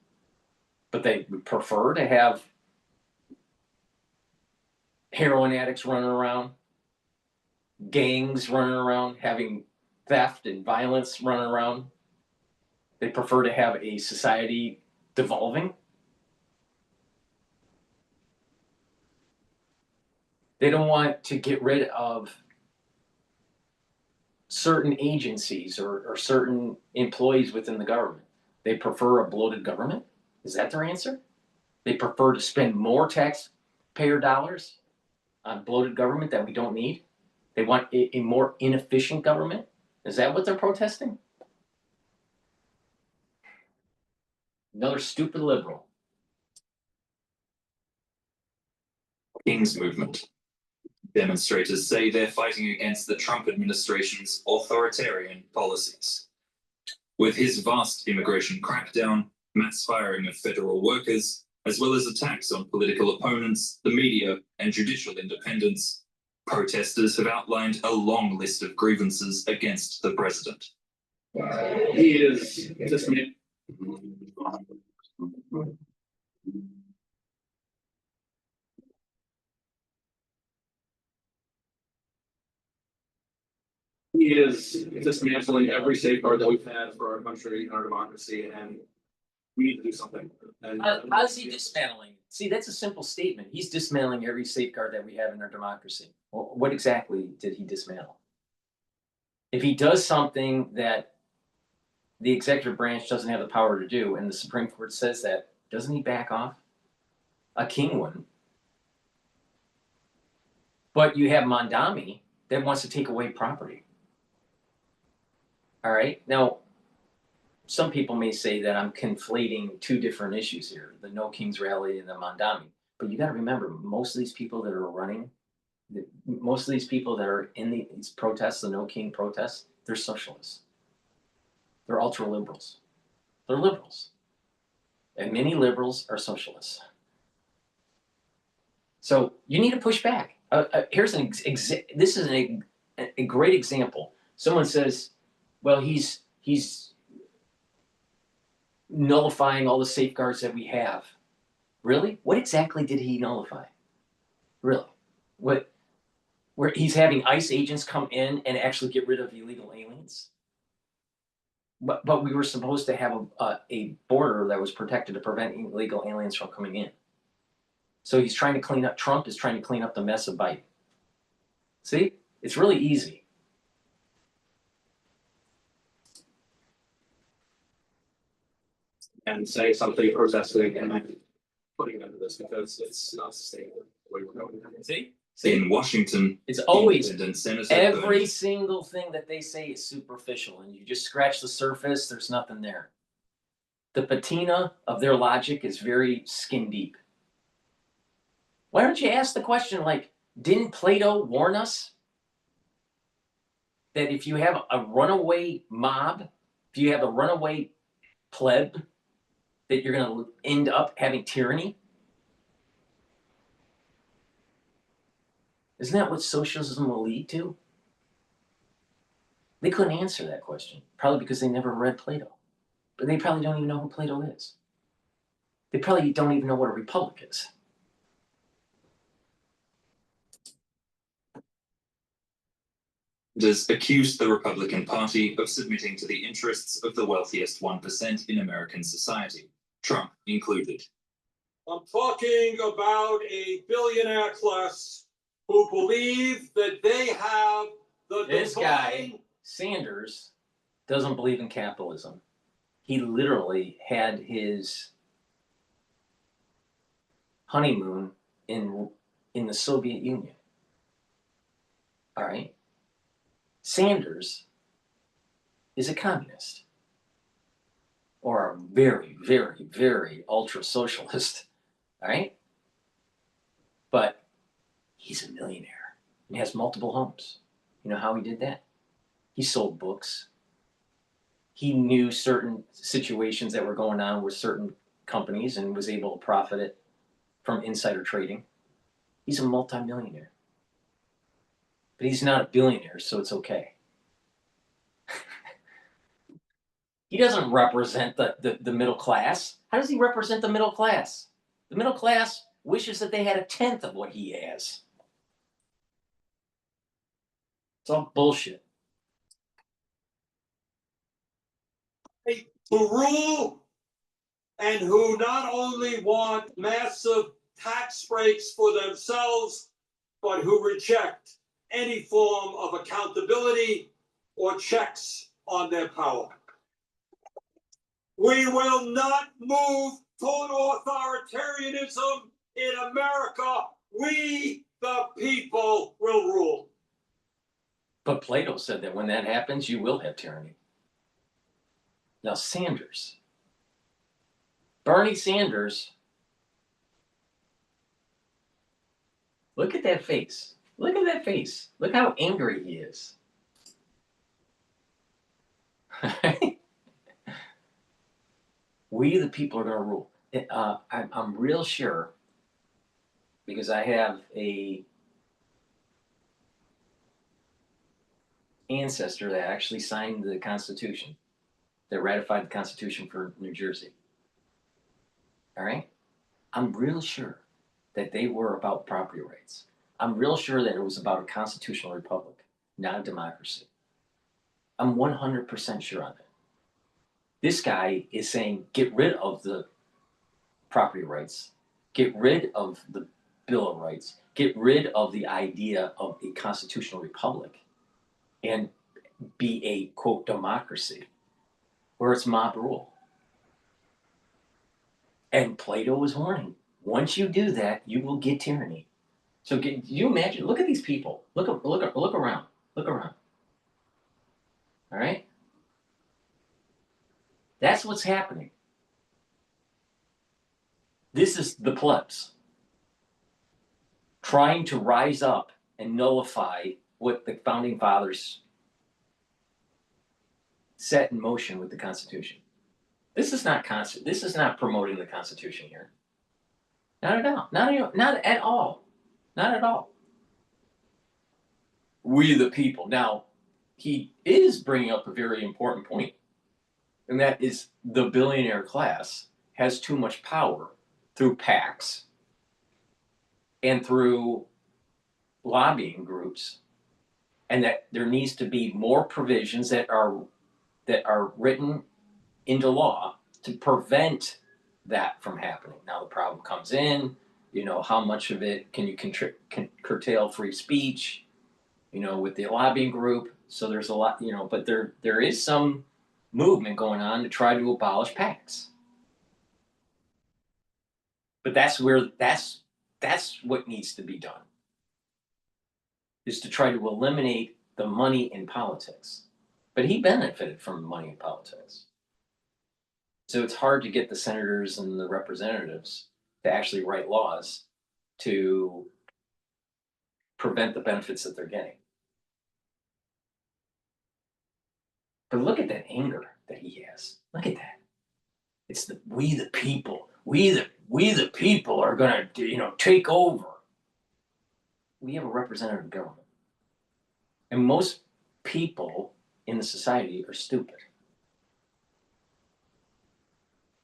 but they would prefer to have heroin addicts running around, gangs running around, having theft and violence running around. They prefer to have a society devolving. They don't want to get rid of certain agencies or certain employees within the government. They prefer a bloated government. Is that their answer? They prefer to spend more taxpayer dollars on bloated government that we don't need. They want a more inefficient government. Is that what they're protesting? Another stupid liberal. King's movement. Demonstrators say they're fighting against the Trump administration's authoritarian policies. With his vast immigration crackdown, mass firing of federal workers, as well as attacks on political opponents, the media, and judicial independence, protesters have outlined a long list of grievances against the president. He is just He is dismantling every safeguard that we've had for our country and our democracy, and we need to do something. And How's he dismantling? See, that's a simple statement. He's dismantling every safeguard that we have in our democracy. Well, what exactly did he dismantle? If he does something that the executive branch doesn't have the power to do, and the Supreme Court says that, doesn't he back off? A king wouldn't. But you have Mamdani that wants to take away property. All right. Now, some people may say that I'm conflating two different issues here, the No Kings Rally and the Mamdani. But you got to remember, most of these people that are running, most of these people that are in these protests, the No King protests, they're socialists. They're ultra liberals. They're liberals. And many liberals are socialists. So you need to push back. Here's this is a great example. Someone says, well, he's nullifying all the safeguards that we have. Really? What exactly did he nullify? Really? What? Where he's having ICE agents come in and actually get rid of illegal aliens? But we were supposed to have a border that was protected to prevent illegal aliens from coming in. So he's trying to clean up, Trump is trying to clean up the mess of Biden. See? It's really easy. and saying something, protesting, and putting into this because it's not sustainable the way we're going. See? In Washington, it's always Senator every Bernie single thing that they say is superficial, and you just scratch the surface, there's nothing there. The patina of their logic is very skin deep. Why don't you ask the question, like, didn't Plato warn us that if you have a runaway mob, if you have a runaway pleb, that you're going to end up having tyranny? Isn't that what socialism will lead to? They couldn't answer that question, probably because they never read Plato. But they probably don't even know who Plato is. They probably don't even know what a republic is. has accused the Republican Party of submitting to the interests of the wealthiest 1% in American society, Trump included. I'm talking about a billionaire class who believe that they have the This guy, Sanders, doesn't believe in capitalism. He literally had his honeymoon in the Soviet Union. All right? Sanders is a communist, or a very, very, very ultra socialist. All right? But he's a millionaire and has multiple homes. You know how he did that? He sold books. He knew certain situations that were going on with certain companies and was able to profit it from insider trading. He's a multimillionaire. But he's not a billionaire, so it's okay. He doesn't represent the middle class. How does he represent the middle class? The middle class wishes that they had 1/10 of what he has. It's all bullshit. who rule and who not only want massive tax breaks for themselves, but who reject any form of accountability or checks on their power. We will not move toward authoritarianism in America. We, the people, will rule. But Plato said that when that happens, you will have tyranny. Now Bernie Sanders, look at that face. Look at that face. Look how angry he is. We the people are going to rule. I'm real sure, because I have a ancestor that actually signed the Constitution, that ratified the Constitution for New Jersey. All right? I'm real sure that they were about property rights. I'm real sure that it was about a constitutional republic, not a democracy. I'm 100% sure on that. This guy is saying, get rid of the property rights, get rid of the Bill of Rights, get rid of the idea of a constitutional republic, and be a, quote, democracy, where it's mob rule. And Plato was warning, once you do that, you will get tyranny. So can you imagine, look at these people. Look around. Look around. All right? That's what's happening. This is the plebs trying to rise up and nullify what the founding fathers set in motion with the Constitution. This is not promoting the Constitution here. Not at all. Not at all. Not at all. We the people. Now, he is bringing up a very important point, and that is the billionaire class has too much power through PACs and through lobbying groups, and that there needs to be more provisions that are written into law to prevent that from happening. Now the problem comes in, how much of it can you curtail free speech, with the lobbying group. So there's a lot, but there is some movement going on to try to abolish PACs. But that's what needs to be done, is to try to eliminate the money in politics. But he benefited from money in politics. So it's hard to get the senators and the representatives to actually write laws to prevent the benefits that they're getting. But look at that anger that he has. Look at that. It's we the people. We the people are going to, take over. We have a representative government. And most people in the society are stupid.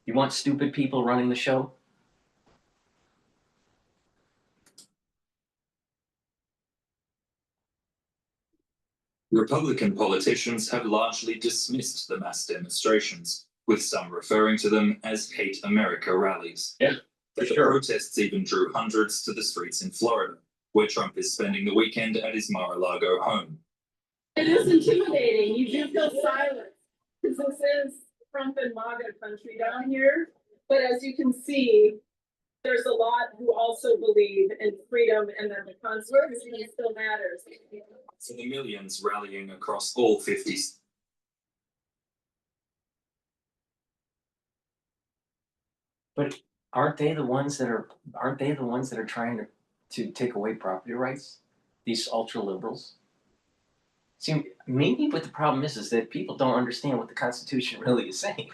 You want stupid people running the show? Republican politicians have largely dismissed the mass demonstrations, with some referring to them as Hate America rallies. Yeah, for the sure. Protests even drew hundreds to the streets in Florida, where Trump is spending the weekend at his Mar-a-Lago home. It is intimidating. You do feel silent, because this is Trump and MAGA country down here. But as you can see, there's a lot who also believe in freedom and that the Constitution still matters. For the millions rallying across all 50 states. But aren't they the ones that are trying to take away property rights? These ultra liberals. See, maybe what the problem is that people don't understand what the Constitution really is saying.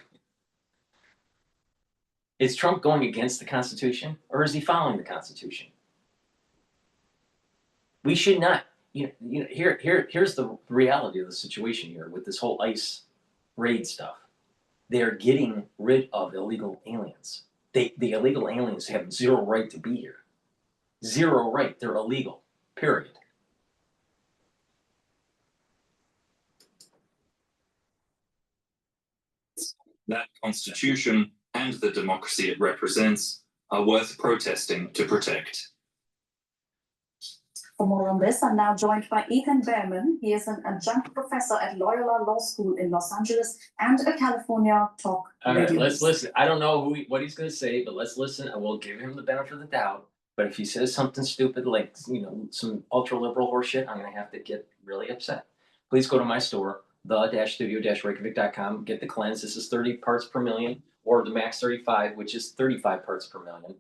Is Trump going against the Constitution, or is he following the Constitution? We should not. Here's the reality of the situation here with this whole ICE raid stuff. They are getting rid of illegal aliens. The illegal aliens have zero right to be here. Zero right. They're illegal. Period. That Constitution and the democracy it represents are worth protesting to protect. For more on this, I'm now joined by Ethan Behrman. He is an adjunct professor at Loyola Law School in Los Angeles and a California talk radio. All right, let's listen. I don't know what he's going to say, but let's listen. I will give him the benefit of the doubt. But if he says something stupid like some ultra liberal horseshit, I'm going to have to get really upset. please go to my store, the-studio-reykjavik.com, get the cleanse. This is 30 parts per million, or the max 35, which is 35 parts per million.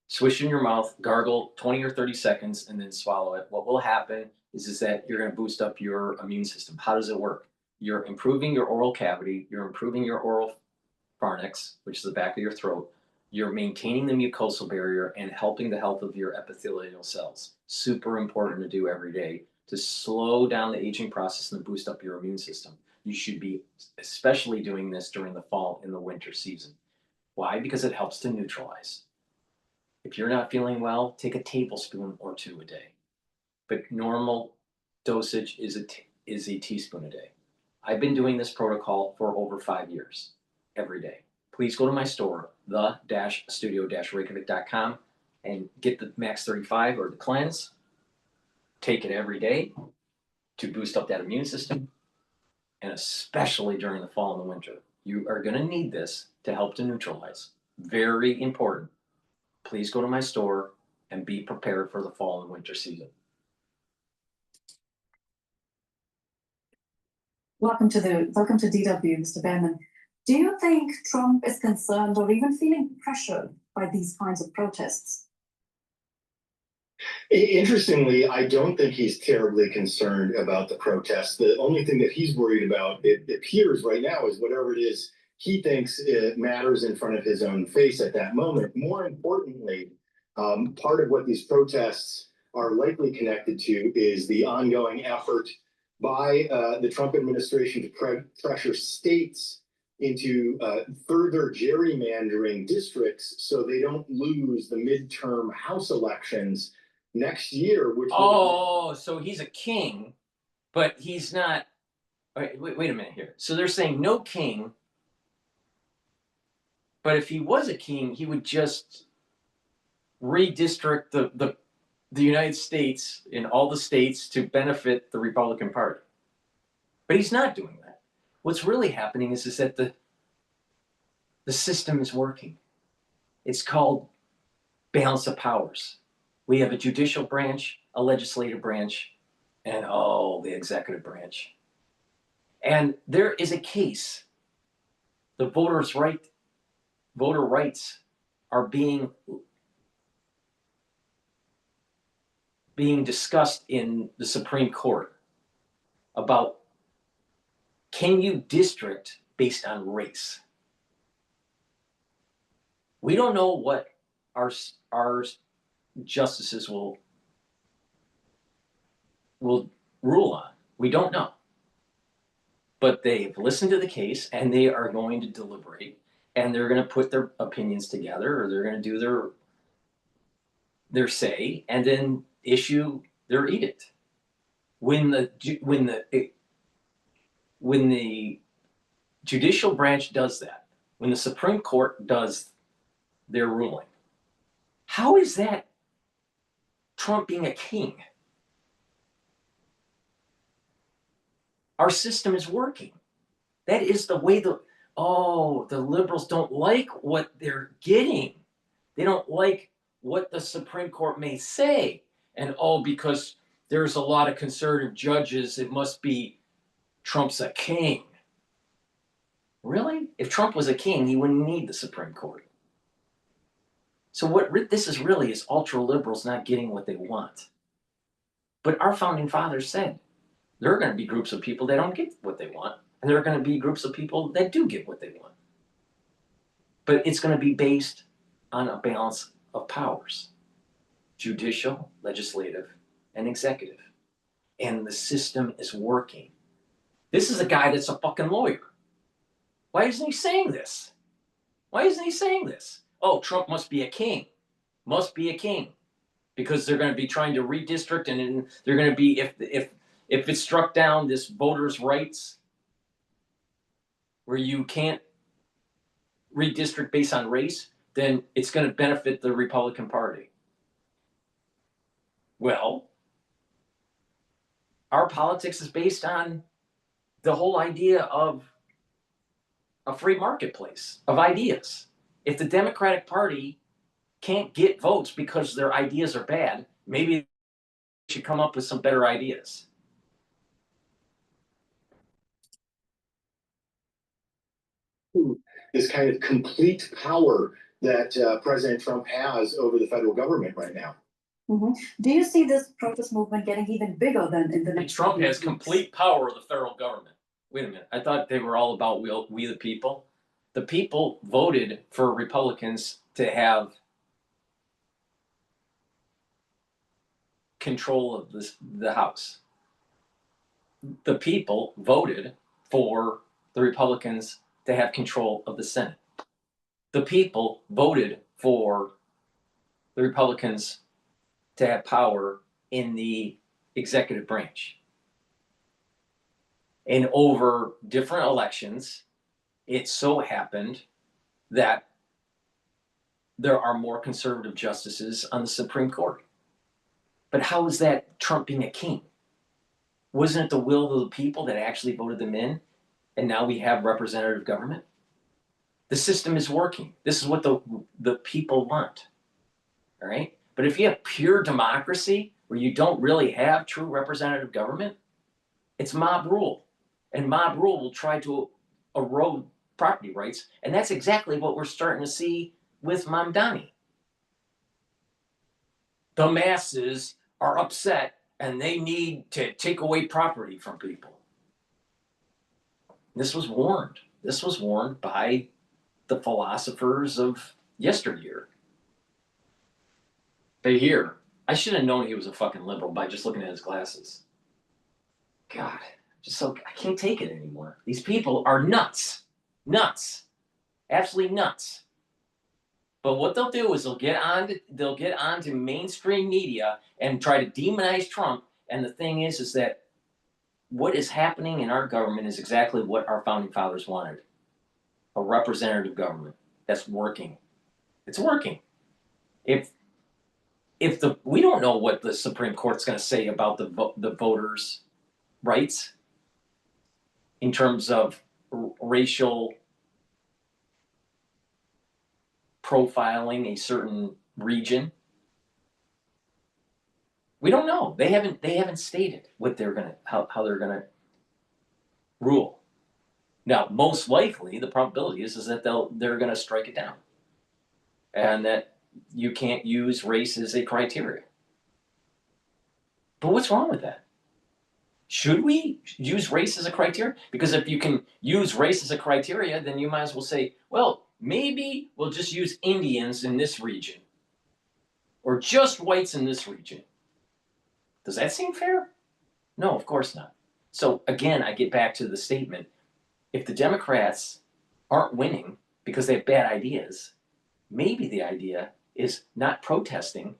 Swish in your mouth, gargle 20 or 30 seconds, and then swallow it. What will happen is that you're going to boost up your immune system. How does it work? You're improving your oral cavity, you're improving your oral pharynx, which is the back of your throat. You're maintaining the mucosal barrier and helping the health of your epithelial cells. Super important to do every day to slow down the aging process and boost up your immune system. You should be especially doing this during the fall and the winter season. Why? Because it helps to neutralize. If you're not feeling well, take a tablespoon or 2 a day. But normal dosage is a teaspoon a day. I've been doing this protocol for over 5 years, every day. Please go to my store, the-studio-reykjavik.com, and get the Max 35 or the cleanse. Take it every day to boost up that immune system, and especially during the fall and the winter. You are going to need this to help to neutralize. Very important. Please go to my store and be prepared for the fall and winter season. Welcome to DW, Mr. Behrman. Do you think Trump is concerned or even feeling pressured by these kinds of protests? Interestingly, I don't think he's terribly concerned about the protests. The only thing that he's worried about, it appears right now, is whatever it is he thinks it matters in front of his own face at that moment. More importantly, part of what these protests are likely connected to is the ongoing effort by the Trump administration to pressure states into further gerrymandering districts so they don't lose the midterm House elections next year. So he's a king, but he's not. Wait a minute here. So they're saying no king, but if he was a king, he would just redistrict the United States in all the states to benefit the Republican Party. But he's not doing that. What's really happening is that the system is working. It's called balance of powers. We have a judicial branch, a legislative branch, and the executive branch. And there is a case. The voter rights are being discussed in the Supreme Court about, can you district based on race? We don't know what our justices will rule on. We don't know. But they've listened to the case and they are going to deliberate, and they're going to put their opinions together, or they're going to do their say, and then issue their edict. When the judicial branch does that, when the Supreme Court does their ruling, how is that Trump being a king? Our system is working. That is the way the liberals don't like what they're getting. They don't like what the Supreme Court may say. And because there's a lot of conservative judges, it must be Trump's a king. Really? If Trump was a king, he wouldn't need the Supreme Court. So what this is really is ultra liberals not getting what they want. But our founding fathers said there are going to be groups of people that don't get what they want, and there are going to be groups of people that do get what they want. But it's going to be based on a balance of powers: judicial, legislative, and executive. And the system is working. This is a guy that's a fucking lawyer. Why isn't he saying this? Why isn't he saying this? Trump must be a king. Must be a king. Because they're going to be trying to redistrict, and they're going to be, if it's struck down, this voters' rights, where you can't redistrict based on race, then it's going to benefit the Republican Party. Well, our politics is based on the whole idea of a free marketplace of ideas. If the Democratic Party can't get votes because their ideas are bad, maybe they should come up with some better ideas. this kind of complete power that President Trump has over the federal government right now. Do you see this protest movement getting even bigger than in the next? Trump few has weeks? complete power of the federal government. Wait a minute. I thought they were all about we the people. The people voted for Republicans to have control of the House. The people voted for the Republicans to have control of the Senate. The people voted for the Republicans to have power in the executive branch. And over different elections, it so happened that there are more conservative justices on the Supreme Court. But how is that Trump being a king? Wasn't it the will of the people that actually voted them in? And now we have representative government? The system is working. This is what the people want. All right? But if you have pure democracy where you don't really have true representative government, it's mob rule. And mob rule will try to erode property rights. And that's exactly what we're starting to see with Mamdani. The masses are upset and they need to take away property from people. This was warned. This was warned by the philosophers of yesteryear. They hear. I should have known he was a fucking liberal by just looking at his glasses. God, I can't take it anymore. These people are nuts. Nuts. Absolutely nuts. But what they'll do is they'll get on to mainstream media and try to demonize Trump. And the thing is that what is happening in our government is exactly what our founding fathers wanted. A representative government that's working. It's working. We don't know what the Supreme Court's going to say about the voters' rights in terms of racial profiling a certain region. We don't know. They haven't stated what they're gonna how they're gonna rule. Now, most likely, the probability is that they're gonna strike it down, and that you can't use race as a criteria. But what's wrong with that? Should we use race as a criteria? Because if you can use race as a criteria, then you might as well say, well, maybe we'll just use Indians in this region, or just whites in this region. Does that seem fair? No, of course not. So again, I get back to the statement, if the Democrats aren't winning because they have bad ideas, maybe the idea is not protesting.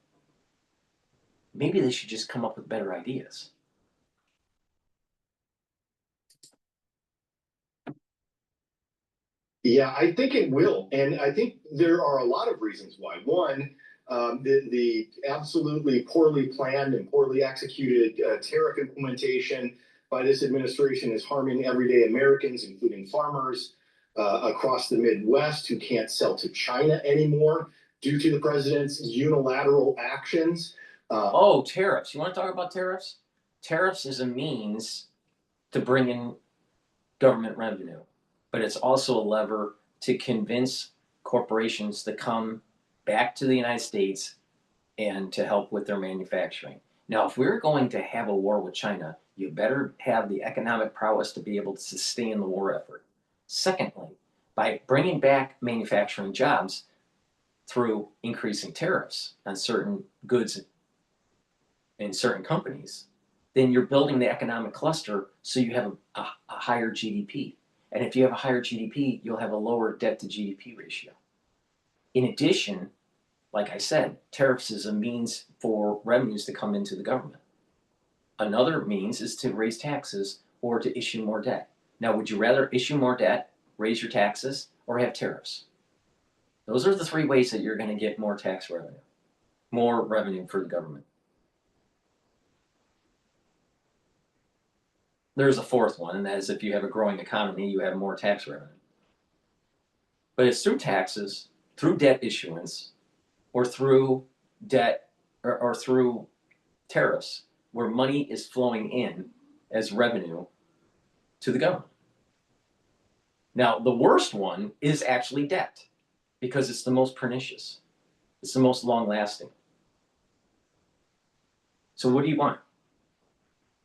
Maybe they should just come up with better ideas. Yeah, I think it will. And I think there are a lot of reasons why. One, the absolutely poorly planned and poorly executed tariff implementation by this administration is harming everyday Americans, including farmers across the Midwest who can't sell to China anymore due to the president's unilateral actions. Tariffs. You want to talk about tariffs? Tariffs is a means to bring in government revenue, but it's also a lever to convince corporations to come back to the United States and to help with their manufacturing. Now, if we're going to have a war with China, you better have the economic prowess to be able to sustain the war effort. Secondly, by bringing back manufacturing jobs through increasing tariffs on certain goods in certain companies, then you're building the economic cluster so you have a higher GDP. And if you have a higher GDP, you'll have a lower debt to GDP ratio. In addition, like I said, tariffs is a means for revenues to come into the government. Another means is to raise taxes or to issue more debt. Now, would you rather issue more debt, raise your taxes, or have tariffs? Those are the three ways that you're going to get more tax revenue, more revenue for the government. There's a fourth one, and that is if you have a growing economy, you have more tax revenue. But it's through taxes, through debt issuance, or through debt or through tariffs, where money is flowing in as revenue to the government. Now, the worst one is actually debt because it's the most pernicious. It's the most long lasting. So what do you want?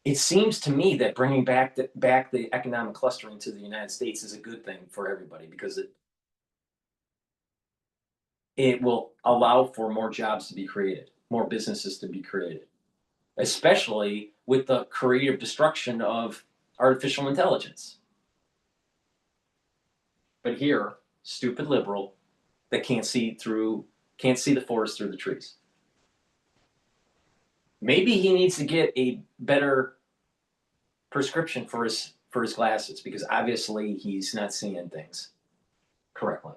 It seems to me that bringing back the economic clustering to the United States is a good thing for everybody because it will allow for more jobs to be created, more businesses to be created, especially with the creative destruction of artificial intelligence. But here, stupid liberal that can't see the forest through the trees. Maybe he needs to get a better prescription for his glasses because obviously he's not seeing things correctly.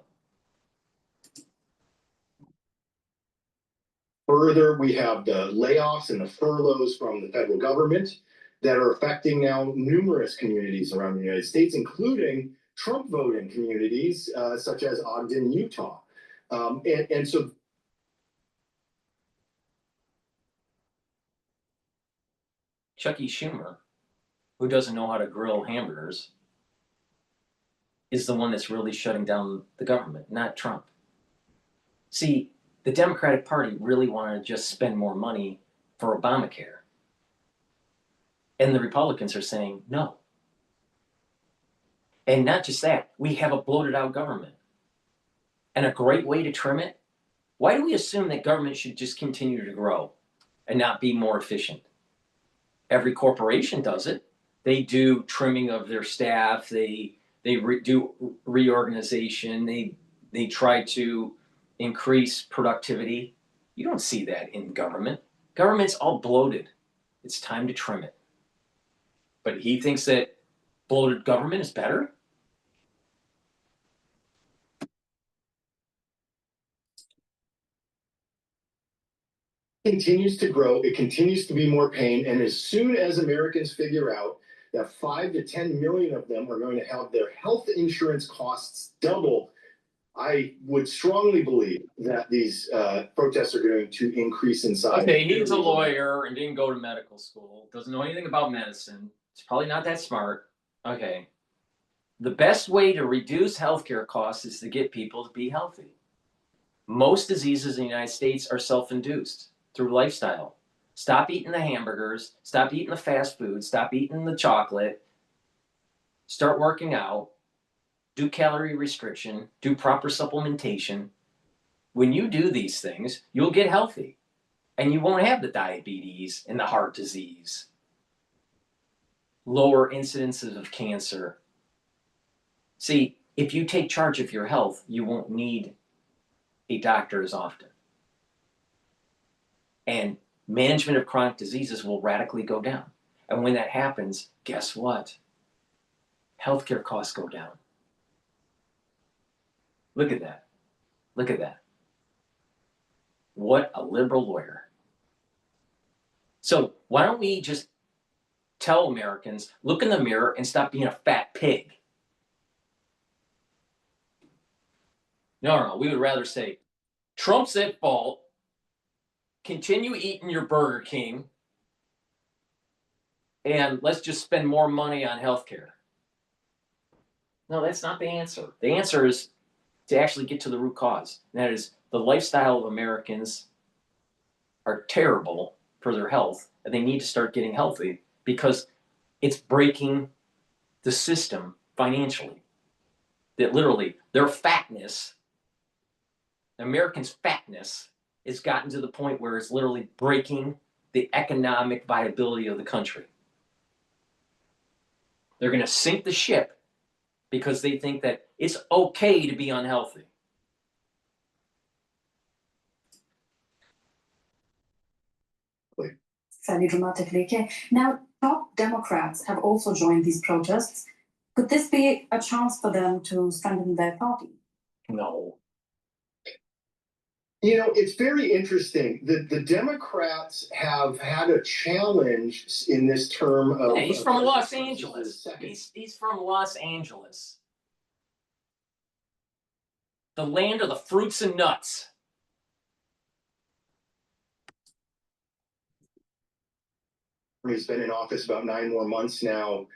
Further, we have the layoffs and the furloughs from the federal government that are affecting now numerous communities around the United States, including Trump voting communities such as Ogden, Utah. And so Chuck E. Schumer, who doesn't know how to grill hamburgers, is the one that's really shutting down the government, not Trump. See, the Democratic Party really wanted to just spend more money for Obamacare. And the Republicans are saying no. And not just that, we have a bloated out government. And a great way to trim it, why do we assume that government should just continue to grow and not be more efficient? Every corporation does it. They do trimming of their staff. They do reorganization. They try to increase productivity. You don't see that in government. Government's all bloated. It's time to trim it. But he thinks that bloated government is better? continues to grow, it continues to be more pain, and as soon as Americans figure out that 5 to 10 million of them are going to have their health insurance costs double, I would strongly believe that these protests are going to increase in size. Okay, he's a lawyer and didn't go to medical school, doesn't know anything about medicine. It's probably not that smart. Okay. The best way to reduce healthcare costs is to get people to be healthy. Most diseases in the United States are self-induced through lifestyle. Stop eating the hamburgers, stop eating the fast food, stop eating the chocolate, start working out, do calorie restriction, do proper supplementation. When you do these things, you'll get healthy and you won't have the diabetes and the heart disease, lower incidences of cancer. See, if you take charge of your health, you won't need a doctor as often. And management of chronic diseases will radically go down. And when that happens, guess what? Healthcare costs go down. Look at that. Look at that. What a liberal lawyer. So why don't we just tell Americans, look in the mirror and stop being a fat pig? No, we would rather say, Trump's at fault. Continue eating your Burger King. And let's just spend more money on healthcare. No, that's not the answer. The answer is to actually get to the root cause. And that is the lifestyle of Americans are terrible for their health, and they need to start getting healthy because it's breaking the system financially. That literally their fatness, Americans' fatness, has gotten to the point where it's literally breaking the economic viability of the country. They're going to sink the ship because they think that it's okay to be unhealthy. Fairly dramatically. Okay. Now, top Democrats have also joined these protests. Could this be a chance for them to strengthen their party? No. You know, it's very interesting that the Democrats have had a challenge in this term of. Yeah, he's from Los Angeles. He's from Los Angeles. The land of the fruits and nuts. He's been in office about 9 more months now,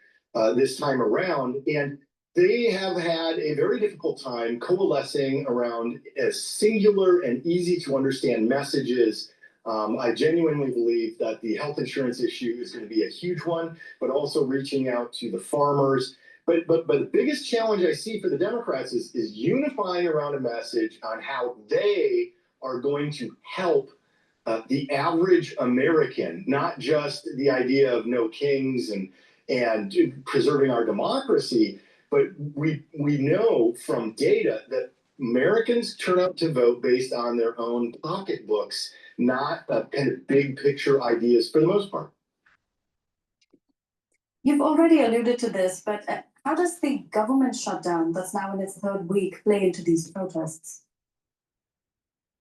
this time around. And they have had a very difficult time coalescing around singular and easy to understand messages. I genuinely believe that the health insurance issue is going to be a huge one, but also reaching out to the farmers. But the biggest challenge I see for the Democrats is unifying around a message on how they are going to help the average American, not just the idea of no kings and preserving our democracy, but we know from data that Americans turn out to vote based on their own pocketbooks, not kind of big picture ideas for the most part. You've already alluded to this, but how does the government shutdown that's now in its third week play into these protests?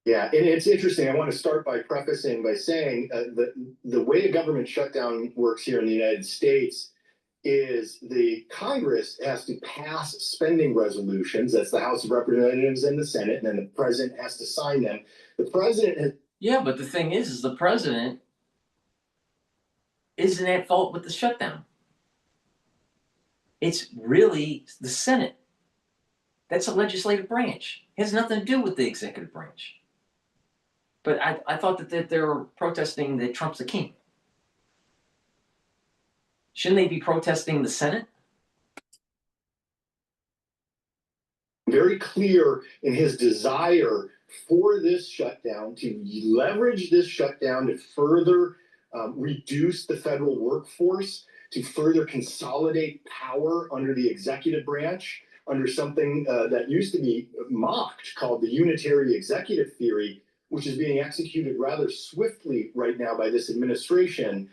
Yeah, and it's interesting. I want to start by prefacing by saying that the way a government shutdown works here in the United States is the Congress has to pass spending resolutions. That's the House of Representatives and the Senate, and then the president has to sign them. The president has. Yeah, but the thing is the president isn't at fault with the shutdown. It's really the Senate. That's a legislative branch. It has nothing to do with the executive branch. But I thought that they were protesting that Trump's the king. Shouldn't they be protesting the Senate? Very clear in his desire for this shutdown, to leverage this shutdown to further reduce the federal workforce, to further consolidate power under the executive branch, under something that used to be mocked called the unitary executive theory, which is being executed rather swiftly right now by this administration.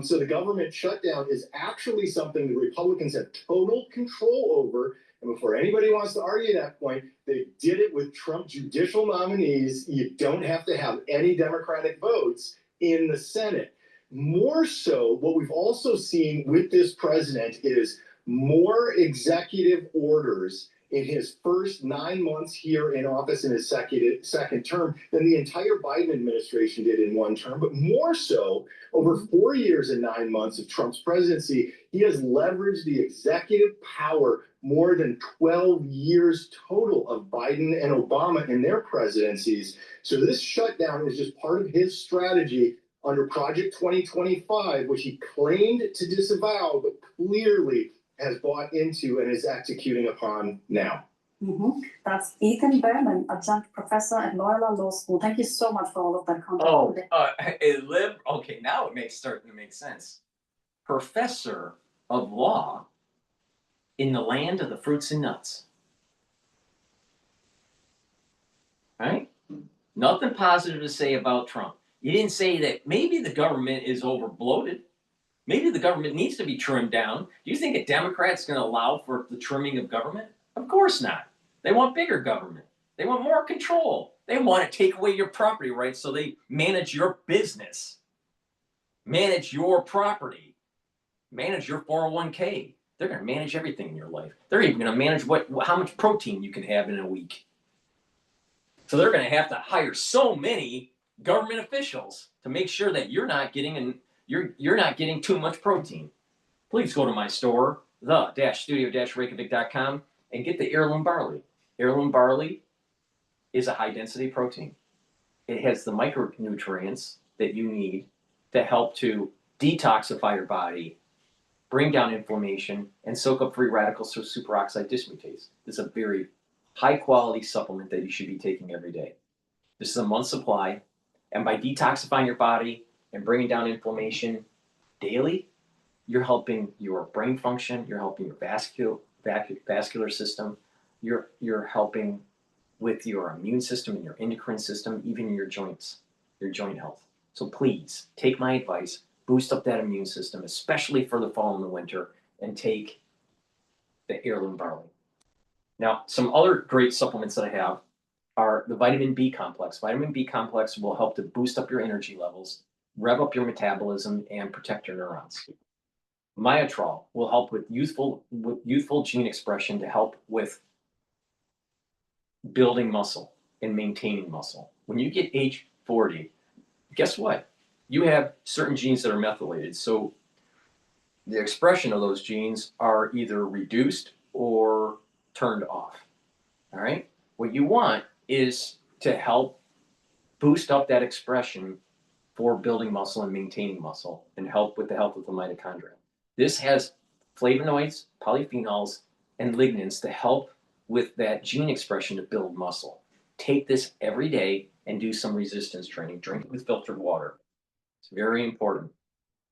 So the government shutdown is actually something the Republicans have total control over. And before anybody wants to argue that point, they did it with Trump judicial nominees. You don't have to have any Democratic votes in the Senate. More so, what we've also seen with this president is more executive orders in his first 9 months here in office in his second term than the entire Biden administration did in one term. But more so, over 4 years and 9 months of Trump's presidency, he has leveraged the executive power more than 12 years total of Biden and Obama in their presidencies. So this shutdown is just part of his strategy under Project 2025, which he claimed to disavow, but clearly has bought into and is executing upon now. That's Ethan Berman, adjunct professor at Loyola Law School. Thank you so much for all of that content. Okay, now it starting to make sense. Professor of law in the land of the fruits and nuts. Right? Nothing positive to say about Trump. You didn't say that maybe the government is over bloated. Maybe the government needs to be trimmed down. Do you think a Democrat's going to allow for the trimming of government? Of course not. They want bigger government. They want more control. They want to take away your property rights so they manage your business, manage your property, manage your 401k. They're going to manage everything in your life. They're even going to manage how much protein you can have in a week. So they're going to have to hire so many government officials to make sure that you're not getting too much protein. Please go to my store, the-studio-reykjavik.com, and get the heirloom barley. Heirloom barley is a high-density protein. It has the micronutrients that you need to help to detoxify your body, bring down inflammation, and soak up free radicals so superoxide dismutase. It's a very high-quality supplement that you should be taking every day. This is a month's supply, and by detoxifying your body and bringing down inflammation daily, you're helping your brain function, you're helping your vascular system, you're helping with your immune system and your endocrine system, even your joints, your joint health. So please take my advice, boost up that immune system, especially for the fall and the winter, and take the heirloom barley. Now, some other great supplements that I have are the vitamin B complex. Vitamin B complex will help to boost up your energy levels, rev up your metabolism, and protect your neurons. Myotrol will help with youthful gene expression to help with building muscle and maintaining muscle. When you get age 40, guess what? You have certain genes that are methylated. So the expression of those genes are either reduced or turned off. All right? What you want is to help boost up that expression for building muscle and maintaining muscle and help with the health of the mitochondria. This has flavonoids, polyphenols, and lignans to help with that gene expression to build muscle. Take this every day and do some resistance training. Drink it with filtered water. It's very important.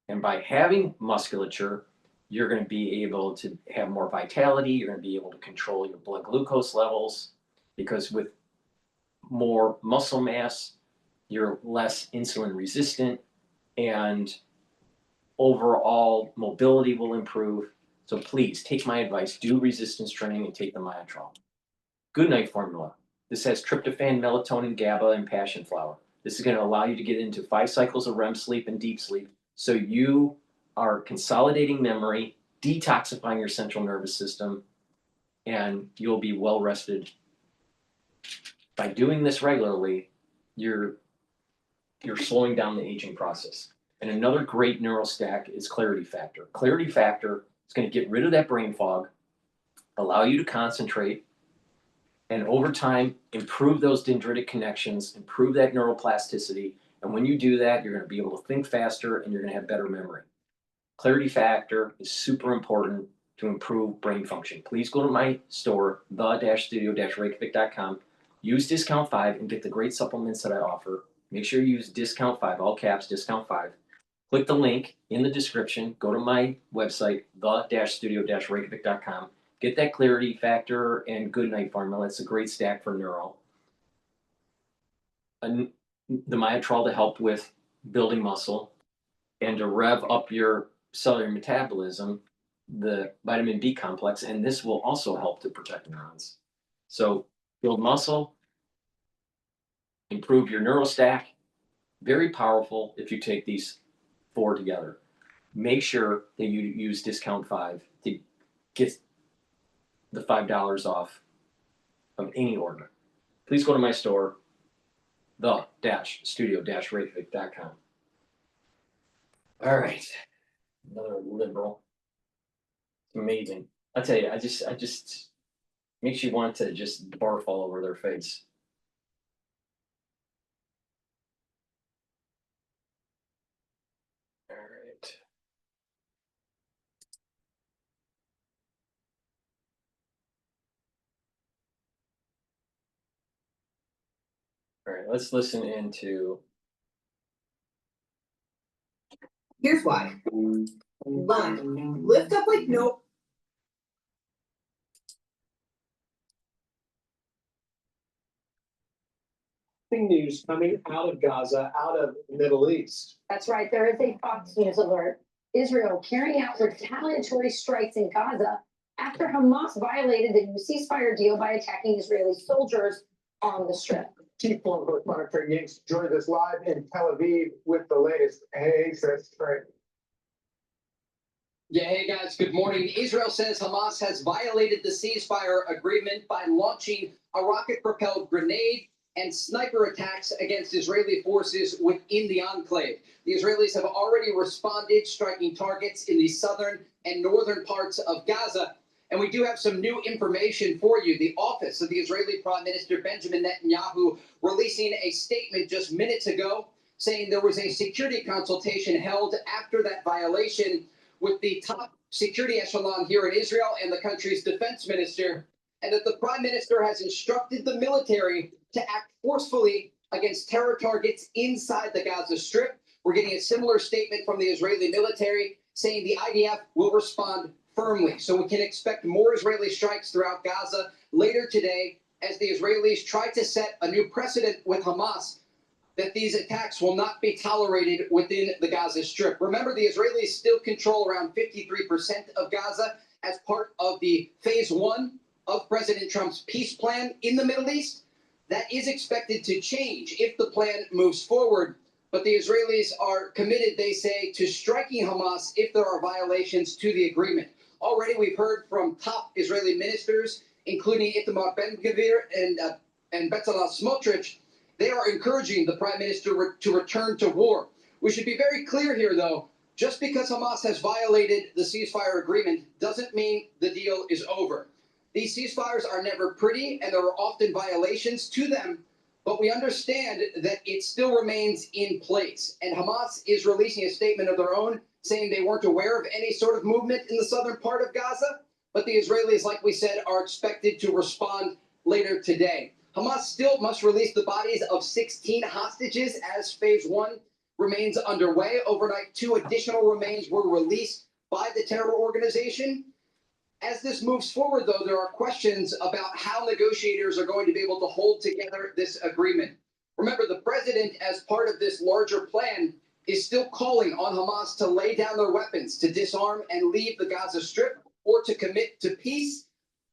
And by having musculature, you're going to be able to have more vitality. You're going to be able to control your blood glucose levels, because with more muscle mass, you're less insulin resistant, and overall mobility will improve. So please take my advice, do resistance training and take the Myotrol. Good night formula. This has tryptophan, melatonin, GABA, and passion flower. This is going to allow you to get into 5 cycles of REM sleep and deep sleep. So you are consolidating memory, detoxifying your central nervous system, and you'll be well rested. By doing this regularly, you're slowing down the aging process. And another great neural stack is Clarity Factor. Clarity Factor is going to get rid of that brain fog, allow you to concentrate, and over time, improve those dendritic connections, improve that neuroplasticity. And when you do that, you're going to be able to think faster and you're going to have better memory. Clarity Factor is super important to improve brain function. Please go to my store, the-studio-reykjavik.com, use discount 5 and get the great supplements that I offer. Make sure you use discount 5, all caps, discount 5. Click the link in the description, go to my website, the-studio-reykjavik.com. Get that Clarity Factor and Good Night formula. It's a great stack for neuro. And the Myotrol to help with building muscle and to rev up your cellular metabolism, the vitamin B complex, and this will also help to protect neurons. So build muscle, improve your neural stack. Very powerful if you take these 4 together. Make sure that you use discount 5 to get the $5 off of any order. Please go to my store, the-studio-reykjavik.com. All right, another liberal. It's amazing. I tell you, I just makes you want to just barf all over their face. All right. All right, let's listen into. Here's why. 1, lift up like no. News coming out of Gaza, out of the Middle East. That's right. There is a Fox News alert. Israel carrying out retaliatory strikes in Gaza after Hamas violated the new ceasefire deal by attacking Israeli soldiers on the Strip. Chief Political Correspondent Craig Yanks joins us live in Tel Aviv with the latest. Hey, says Craig. Yeah, hey guys, good morning. Israel says Hamas has violated the ceasefire agreement by launching a rocket-propelled grenade and sniper attacks against Israeli forces within the enclave. The Israelis have already responded, striking targets in the southern and northern parts of Gaza. And we do have some new information for you. The office of the Israeli Prime Minister Benjamin Netanyahu releasing a statement just minutes ago saying there was a security consultation held after that violation with the top security echelon here in Israel and the country's defense minister, and that the prime minister has instructed the military to act forcefully against terror targets inside the Gaza Strip. We're getting a similar statement from the Israeli military saying the IDF will respond firmly. So we can expect more Israeli strikes throughout Gaza later today as the Israelis try to set a new precedent with Hamas that these attacks will not be tolerated within the Gaza Strip. Remember, the Israelis still control around 53% of Gaza as part of the phase 1 of President Trump's peace plan in the Middle East. That is expected to change if the plan moves forward. But the Israelis are committed, they say, to striking Hamas if there are violations to the agreement. Already we've heard from top Israeli ministers, including Itamar Ben-Gvir and Bezalel Smotrich. They are encouraging the prime minister to return to war. We should be very clear here, though. Just because Hamas has violated the ceasefire agreement doesn't mean the deal is over. These ceasefires are never pretty, and there are often violations to them, but we understand that it still remains in place. And Hamas is releasing a statement of their own saying they weren't aware of any sort of movement in the southern part of Gaza, but the Israelis, like we said, are expected to respond later today. Hamas still must release the bodies of 16 hostages as phase one remains underway. Overnight, 2 additional remains were released by the terror organization. As this moves forward, though, there are questions about how negotiators are going to be able to hold together this agreement. Remember, the president, as part of this larger plan, is still calling on Hamas to lay down their weapons, to disarm and leave the Gaza Strip, or to commit to peace.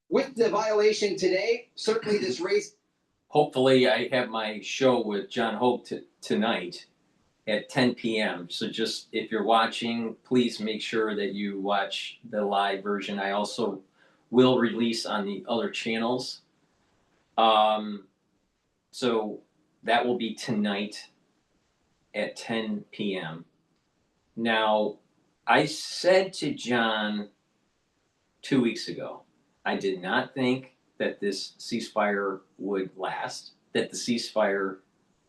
With the violation today, certainly this raised. Hopefully, I have my show with John Hope tonight at 10 p.m. So just if you're watching, please make sure that you watch the live version. I also will release on the other channels. So that will be tonight at 10 p.m. Now, I said to John 2 weeks ago, I did not think that this ceasefire would last, that the ceasefire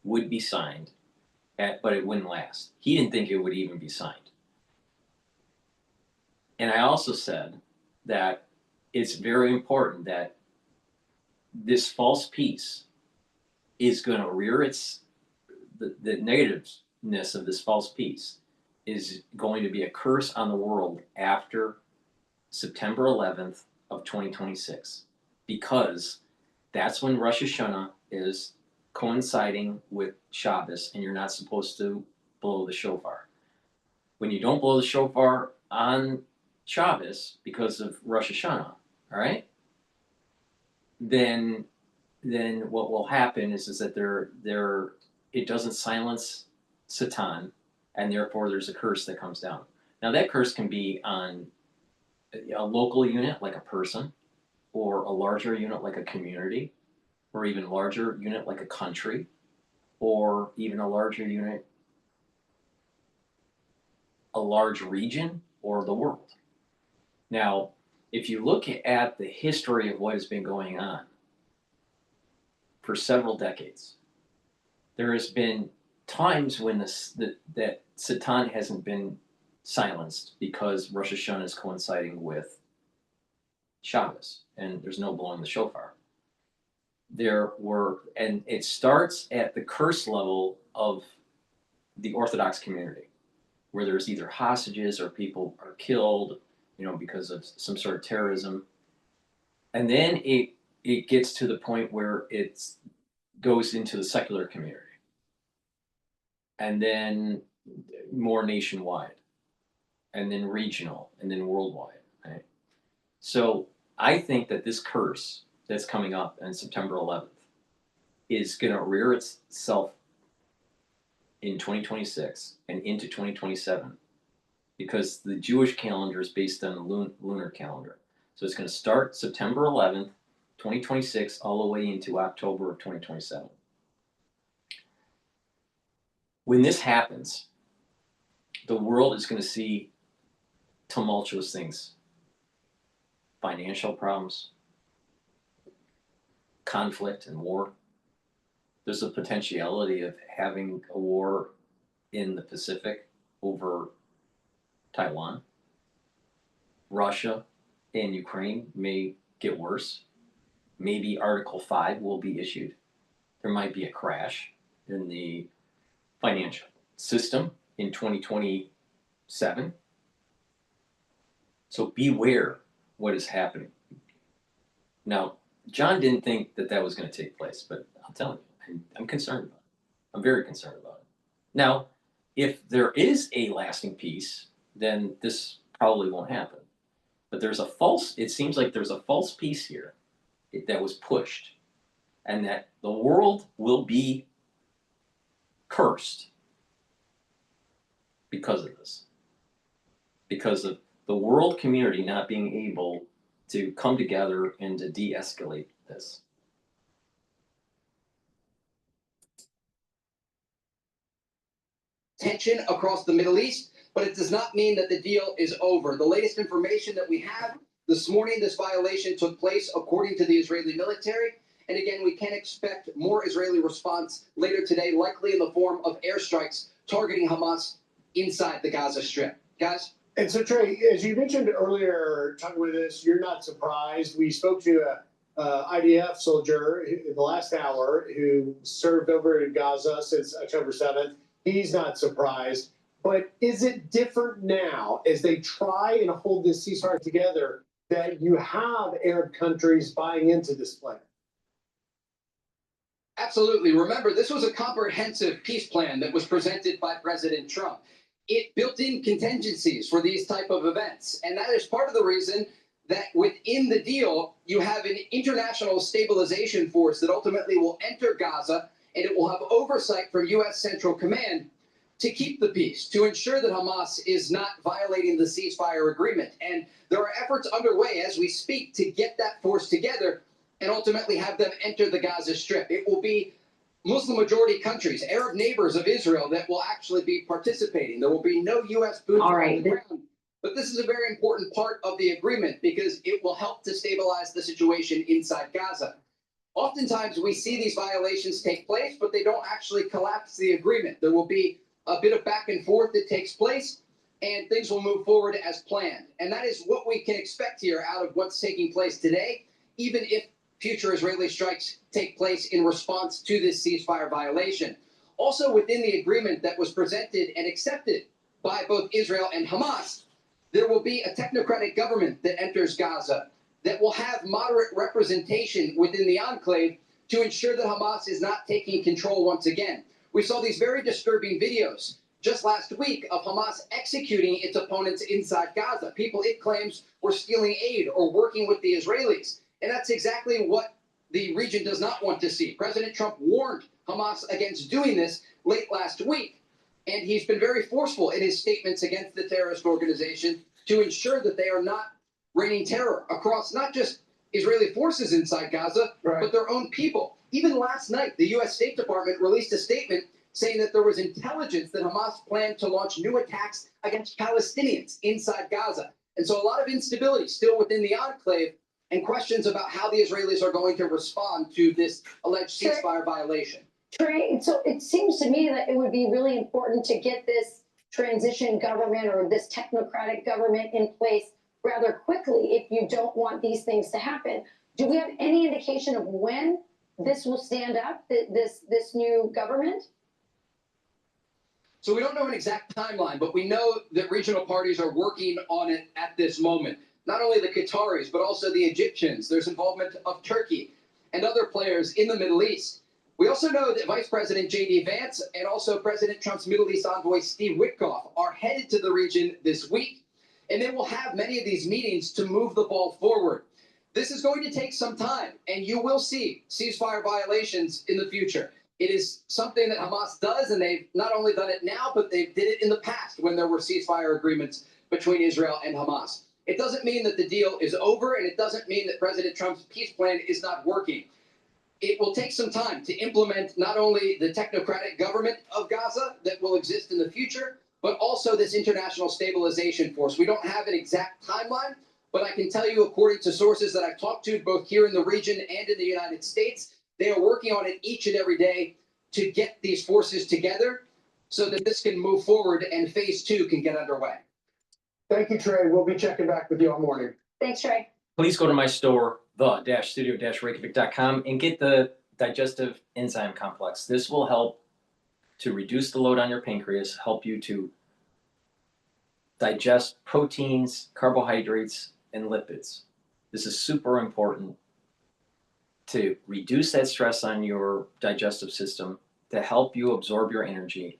would be signed, but it wouldn't last. He didn't think it would even be signed. And I also said that it's very important that this false peace is going to rear its, the negativeness of this false peace is going to be a curse on the world after September 11th of 2026, because that's when Rosh Hashanah is coinciding with Shabbos, and you're not supposed to blow the shofar. When you don't blow the shofar on Shabbos because of Rosh Hashanah, all right, then what will happen is that it doesn't silence Satan, and therefore there's a curse that comes down. Now that curse can be on a local unit like a person, or a larger unit like a community, or even a larger unit like a country, or even a larger unit, a large region, or the world. Now, if you look at the history of what has been going on for several decades, there has been times when that Satan hasn't been silenced because Rosh Hashanah is coinciding with Shabbos, and there's no blowing the shofar. And it starts at the curse level of the Orthodox community, where there's either hostages or people are killed, because of some sort of terrorism. And then it gets to the point where it goes into the secular community, and then more nationwide, and then regional, and then worldwide. Right? So I think that this curse that's coming up on September 11th is going to rear itself in 2026 and into 2027, because the Jewish calendar is based on the lunar calendar. So it's going to start September 11th, 2026, all the way into October of 2027. When this happens, the world is going to see tumultuous things. Financial problems, conflict and war. There's a potentiality of having a war in the Pacific over Taiwan. Russia and Ukraine may get worse. Maybe Article 5 will be issued. There might be a crash in the financial system in 2027. So beware what is happening. Now, John didn't think that was going to take place, but I'm telling you, I'm concerned about it. I'm very concerned about it. Now, if there is a lasting peace, then this probably won't happen. But it seems like there's a false peace here that was pushed, and that the world will be cursed because of this. Because of the world community not being able to come together and to de-escalate this. Tension across the Middle East. but it does not mean that the deal is over. The latest information that we have this morning, this violation took place according to the Israeli military. And again, we can expect more Israeli response later today, likely in the form of airstrikes targeting Hamas inside the Gaza Strip. Guys? And so, Trey, as you mentioned earlier, talking with us, you're not surprised. We spoke to a IDF soldier in the last hour who served over in Gaza since October 7th. He's not surprised. But is it different now as they try and hold this ceasefire together that you have Arab countries buying into this plan? Absolutely. Remember, this was a comprehensive peace plan that was presented by President Trump. It built in contingencies for these type of events. And that is part of the reason that within the deal, you have an international stabilization force that ultimately will enter Gaza, and it will have oversight from U.S. Central Command to keep the peace, to ensure that Hamas is not violating the ceasefire agreement. And there are efforts underway as we speak to get that force together and ultimately have them enter the Gaza Strip. It will be Muslim majority countries, Arab neighbors of Israel, that will actually be participating. There will be no U.S. boots on the ground. But this is a very important part of the agreement because it will help to stabilize the situation inside Gaza. Oftentimes we see these violations take place, but they don't actually collapse the agreement. There will be a bit of back and forth that takes place, and things will move forward as planned. And that is what we can expect here out of what's taking place today, even if future Israeli strikes take place in response to this ceasefire violation. Also within the agreement that was presented and accepted by both Israel and Hamas, there will be a technocratic government that enters Gaza that will have moderate representation within the enclave to ensure that Hamas is not taking control once again. We saw these very disturbing videos just last week of Hamas executing its opponents inside Gaza. People it claims were stealing aid or working with the Israelis. And that's exactly what the region does not want to see. President Trump warned Hamas against doing this late last week. And he's been very forceful in his statements against the terrorist organization to ensure that they are not raining terror across not just Israeli forces inside Gaza, but their own people. Even last night, the U.S. State Department released a statement saying that there was intelligence that Hamas planned to launch new attacks against Palestinians inside Gaza. And so a lot of instability still within the enclave, and questions about how the Israelis are going to respond to this alleged ceasefire violation. Trey, so it seems to me that it would be really important to get this transition government or this technocratic government in place rather quickly if you don't want these things to happen. Do we have any indication of when this will stand up, this new government? So we don't know an exact timeline, but we know that regional parties are working on it at this moment. Not only the Qataris, but also the Egyptians. There's involvement of Turkey and other players in the Middle East. We also know that Vice President J.D. Vance and also President Trump's Middle East envoy Steve Witkoff are headed to the region this week, and they will have many of these meetings to move the ball forward. This is going to take some time, and you will see ceasefire violations in the future. It is something that Hamas does, and they've not only done it now, but they did it in the past when there were ceasefire agreements between Israel and Hamas. It doesn't mean that the deal is over, and it doesn't mean that President Trump's peace plan is not working. It will take some time to implement not only the technocratic government of Gaza that will exist in the future, but also this international stabilization force. We don't have an exact timeline, but I can tell you, according to sources that I've talked to, both here in the region and in the United States, they are working on it each and every day to get these forces together so that this can move forward and phase 2 can get underway. Thank you, Trey. We'll be checking back with you all morning. Thanks, Trey. Please go to my store, the-studio-reykjavik.com, and get the digestive enzyme complex. This will help to reduce the load on your pancreas, help you to digest proteins, carbohydrates, and lipids. This is super important to reduce that stress on your digestive system, to help you absorb your energy,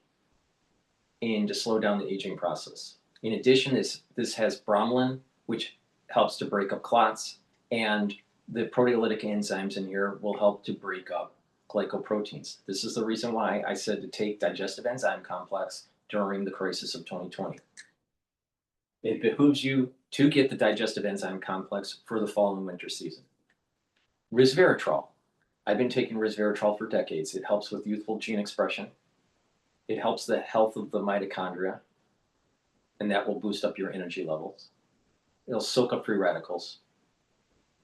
and to slow down the aging process. In addition, this has bromelain, which helps to break up clots, and the proteolytic enzymes in here will help to break up glycoproteins. This is the reason why I said to take digestive enzyme complex during the crisis of 2020. It behooves you to get the digestive enzyme complex for the fall and winter season. Resveratrol. I've been taking resveratrol for decades. It helps with youthful gene expression. It helps the health of the mitochondria. and that will boost up your energy levels. It'll soak up free radicals,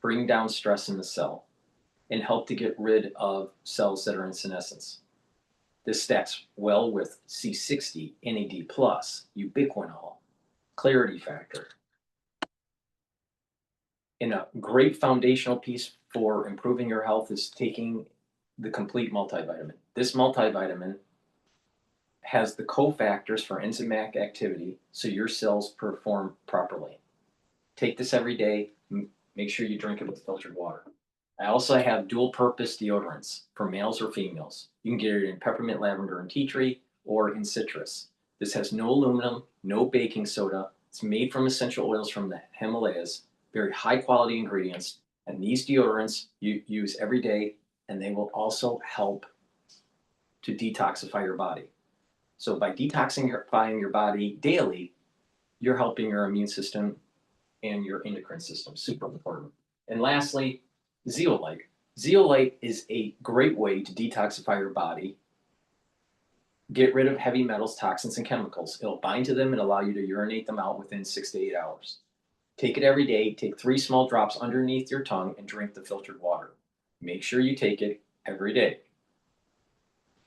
bring down stress in the cell, and help to get rid of cells that are in senescence. This stacks well with C60, NAD+, ubiquinol, clarity factor. And a great foundational piece for improving your health is taking the complete multivitamin. This multivitamin has the cofactors for enzymatic activity so your cells perform properly. Take this every day. Make sure you drink it with filtered water. I also have dual purpose deodorants for males or females. You can get it in peppermint, lavender, and tea tree, or in citrus. This has no aluminum, no baking soda. It's made from essential oils from the Himalayas, very high quality ingredients. And these deodorants you use every day, and they will also help to detoxify your body. So by detoxifying your body daily, you're helping your immune system and your endocrine system. Super important. And lastly, zeolite. Zeolite is a great way to detoxify your body, get rid of heavy metals, toxins, and chemicals. It'll bind to them and allow you to urinate them out within 6 to 8 hours. Take it every day. Take 3 small drops underneath your tongue and drink the filtered water. Make sure you take it every day.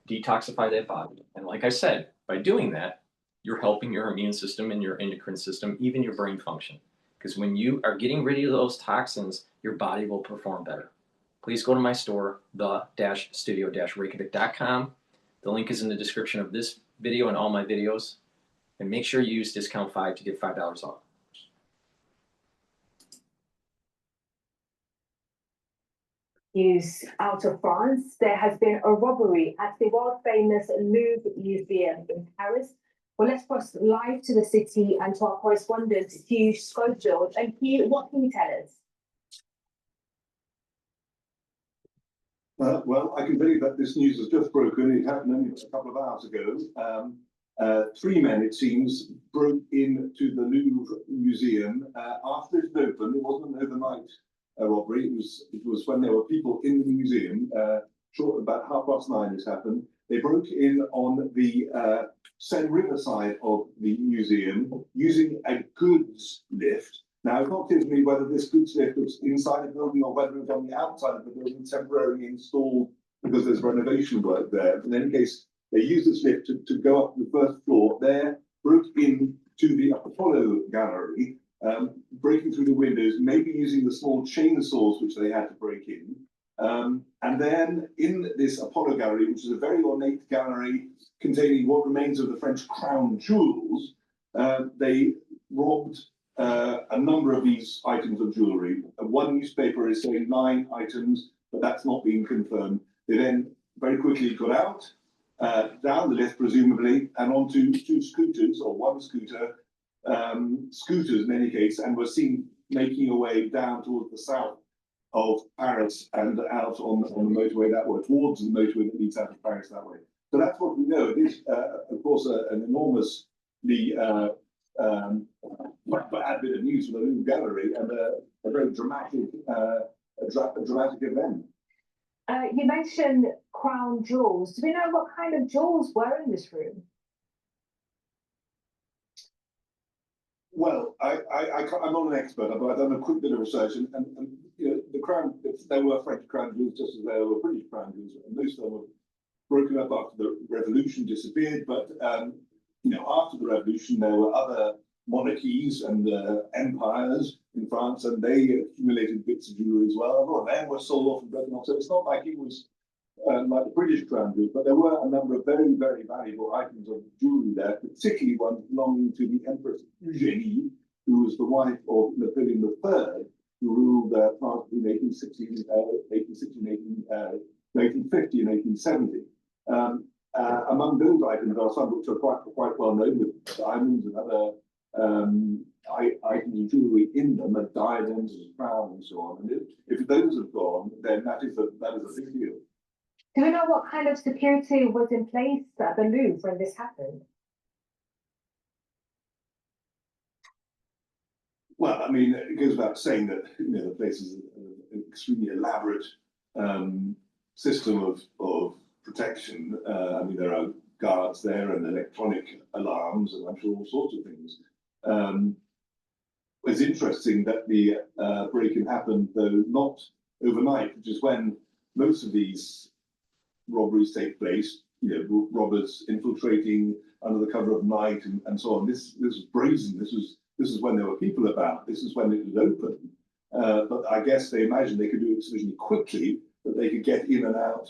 Detoxify that body. And like I said, by doing that, you're helping your immune system and your endocrine system, even your brain function. Because when you are getting rid of those toxins, your body will perform better. Please go to my store, the-studio-reykjavik.com. The link is in the description of this video and all my videos. And make sure you use discount 5 to get $5 off. News out of France, there has been a robbery at the world-famous Louvre Museum in Paris. Well, let's cross live to the city and to our correspondent, Hugh Schofield. And Hugh, what can you tell us? Well, I can tell you that this news has just broken. It happened only a couple of hours ago. 3 men, it seems, broke into the Louvre Museum after it opened. It wasn't an overnight robbery. It was when there were people in the museum. Short about 9:30, this happened. They broke in on the Seine River side of the museum using a goods lift. Now, it's not clear to me whether this goods lift was inside the building or whether it was on the outside of the building, temporarily installed because there's renovation work there. In any case, they used this lift to go up to the first floor there, broke into the Apollo Gallery, breaking through the windows, maybe using the small chainsaws which they had to break in. And then in this Apollo Gallery, which is a very ornate gallery containing what remains of the French crown jewels, they robbed a number of these items of jewellery. One newspaper is saying 9 items, but that's not being confirmed. They then very quickly got out, down the lift presumably, and onto 2 scooters, or 1 scooter, scooters in any case, and were seen making a way down towards the south of Paris and out on the motorway that way, towards the motorway that leads out of Paris that way. So that's what we know. It is, of course, an enormously bad bit of news for the Louvre Gallery and a very dramatic event. You mentioned crown jewels. Do we know what kind of jewels were in this room? Well, I'm not an expert, but I've done a quick bit of research, and you know, the crown, there were French crown jewels just as there were British crown jewels, and most of them were broken up after the revolution disappeared. But you know, after the revolution, there were other monarchies and empires in France, and they accumulated bits of jewelry as well. A lot of them were sold off and broken off, so it's not like it was like the British crown jewels, but there were a number of very, very valuable items of jewelry there, particularly one belonging to the Empress Eugénie, who was the wife of Napoleon III, who ruled France between 1850 and 1870. Among those items are some which are quite well known, with diamonds and other items of jewelry in them, and diadems and crowns and so on. And if those have gone, then that is a big deal. Do we know what kind of security was in place at the Louvre when this happened? Well, I mean, it goes without saying that, you know, the place is an extremely elaborate system of protection. I mean, there are guards there and electronic alarms, and I'm sure all sorts of things. It's interesting that the break-in happened, though not overnight, which is when most of these robberies take place. You know, robbers infiltrating under the cover of night and so on. This was brazen. This is when there were people about. This is when it was open. But I guess they imagined they could do it sufficiently quickly that they could get in and out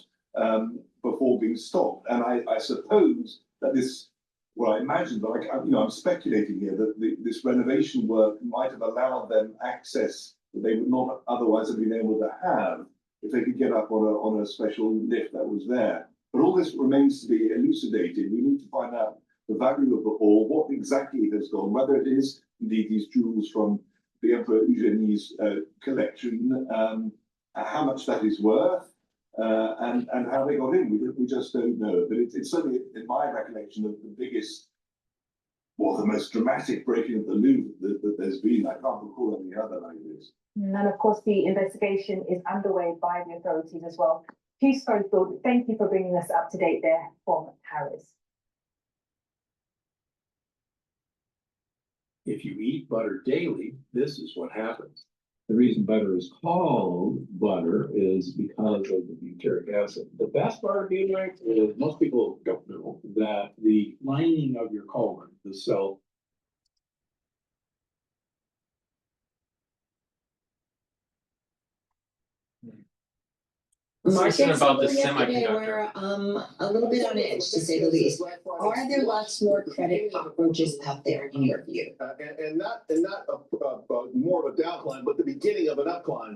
before being stopped. And I suppose that this, well, I imagine, but I'm speculating here that this renovation work might have allowed them access that they would not otherwise have been able to have if they could get up on a special lift that was there. But all this remains to be elucidated. We need to find out the value of the hall, what exactly has gone, whether it is indeed these jewels from the Emperor Eugenie's collection, how much that is worth, and how they got in. We just don't know. But it's certainly, in my recollection, the biggest, well, the most dramatic breaking of the Louvre that there's been. I can't recall any other like this. And of course, the investigation is underway by the authorities as well. Chief Schofield, thank you for bringing us up to date there from Paris. If you eat butter daily, this is what happens. The reason butter is called butter is because of the butyric acid. The best part of butyric is most people don't know that the lining of your colon, the cell, Markets about the yesterday semiconductor. were a little bit on edge, to say the least. Are there lots more credit cockroaches out there in your view? And not more of a downcline, but the beginning of an upcline.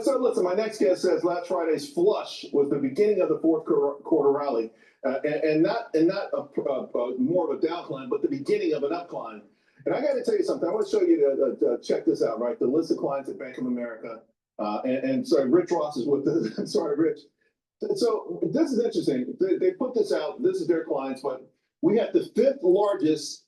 So listen, my next guest says last Friday's flush was the beginning of the fourth quarter rally, and not more of a downcline, but the beginning of an upcline. And I got to tell you something. I want to show you to check this out. Right, the list of clients at Bank of America. And sorry, Rich Ross is with this. Sorry, Rich. So this is interesting. They put this out. This is their clients, but we have the fifth largest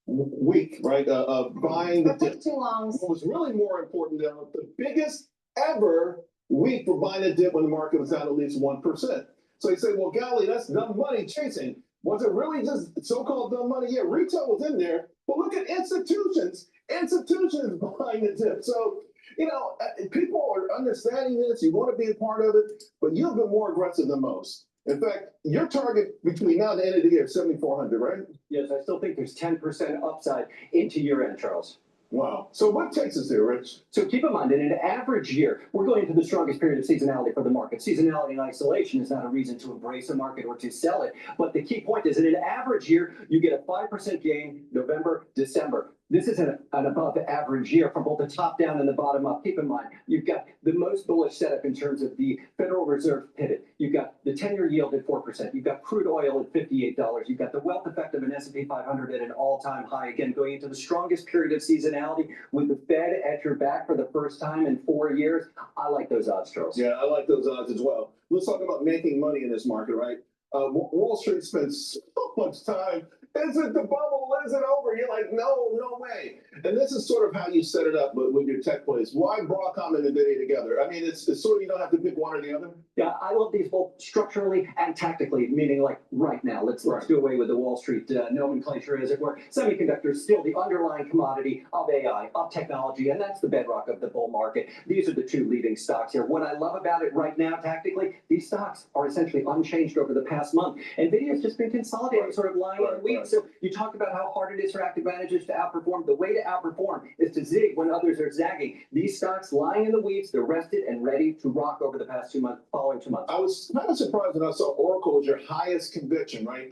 week, right, of buying the dip. Too long. What was really more important, though, the biggest ever week for buying a dip when the market was down at least 1%. So you say, well, golly, that's dumb money chasing. Was it really just so-called dumb money? Yeah, retail was in there, but look at institutions buying the dip. So, you know, people are understanding this. You want to be a part of it, but you've been more aggressive than most. In fact, your target between now and the end of the year is 7,400, right? Yes, I still think there's 10% upside into year end, Charles. Wow. So what takes us there, Rich? So keep in mind, in an average year, we're going into the strongest period of seasonality for the market. Seasonality in isolation is not a reason to embrace a market or to sell it. But the key point is, in an average year, you get a 5% gain November, December. This is an above average year from both the top down and the bottom up. Keep in mind, you've got the most bullish setup in terms of the Federal Reserve pivot. You've got the 10-year yield at 4%. You've got crude oil at $58. You've got the wealth effect of an S&P 500 at an all-time high. Again, going into the strongest period of seasonality with the Fed at your back for the first time in 4 years. I like those odds, Charles. Yeah, I like those odds as well. Let's talk about making money in this market, right? Wall Street spends so much time. Is it the bubble? Is it over? You're like, no way. And this is sort of how you set it up with your tech plays. Why Broadcom and NVIDIA together? I mean, it's sort of, you don't have to pick one or the other. Yeah, I love these both structurally and tactically, meaning like right now. Let's do away with the Wall Street nomenclature, as it were. Semiconductors still the underlying commodity of AI, of technology, and that's the bedrock of the bull market. These are the two leading stocks here. What I love about it right now, tactically, these stocks are essentially unchanged over the past month. NVIDIA's just been consolidating, sort of lying in the weeds. So you talk about how hard it is for active managers to outperform. The way to outperform is to zig when others are zagging. These stocks lying in the weeds, they're rested and ready to rock over the past 2 months, following 2 months. I was kind of surprised when I saw Oracle as your highest conviction, right?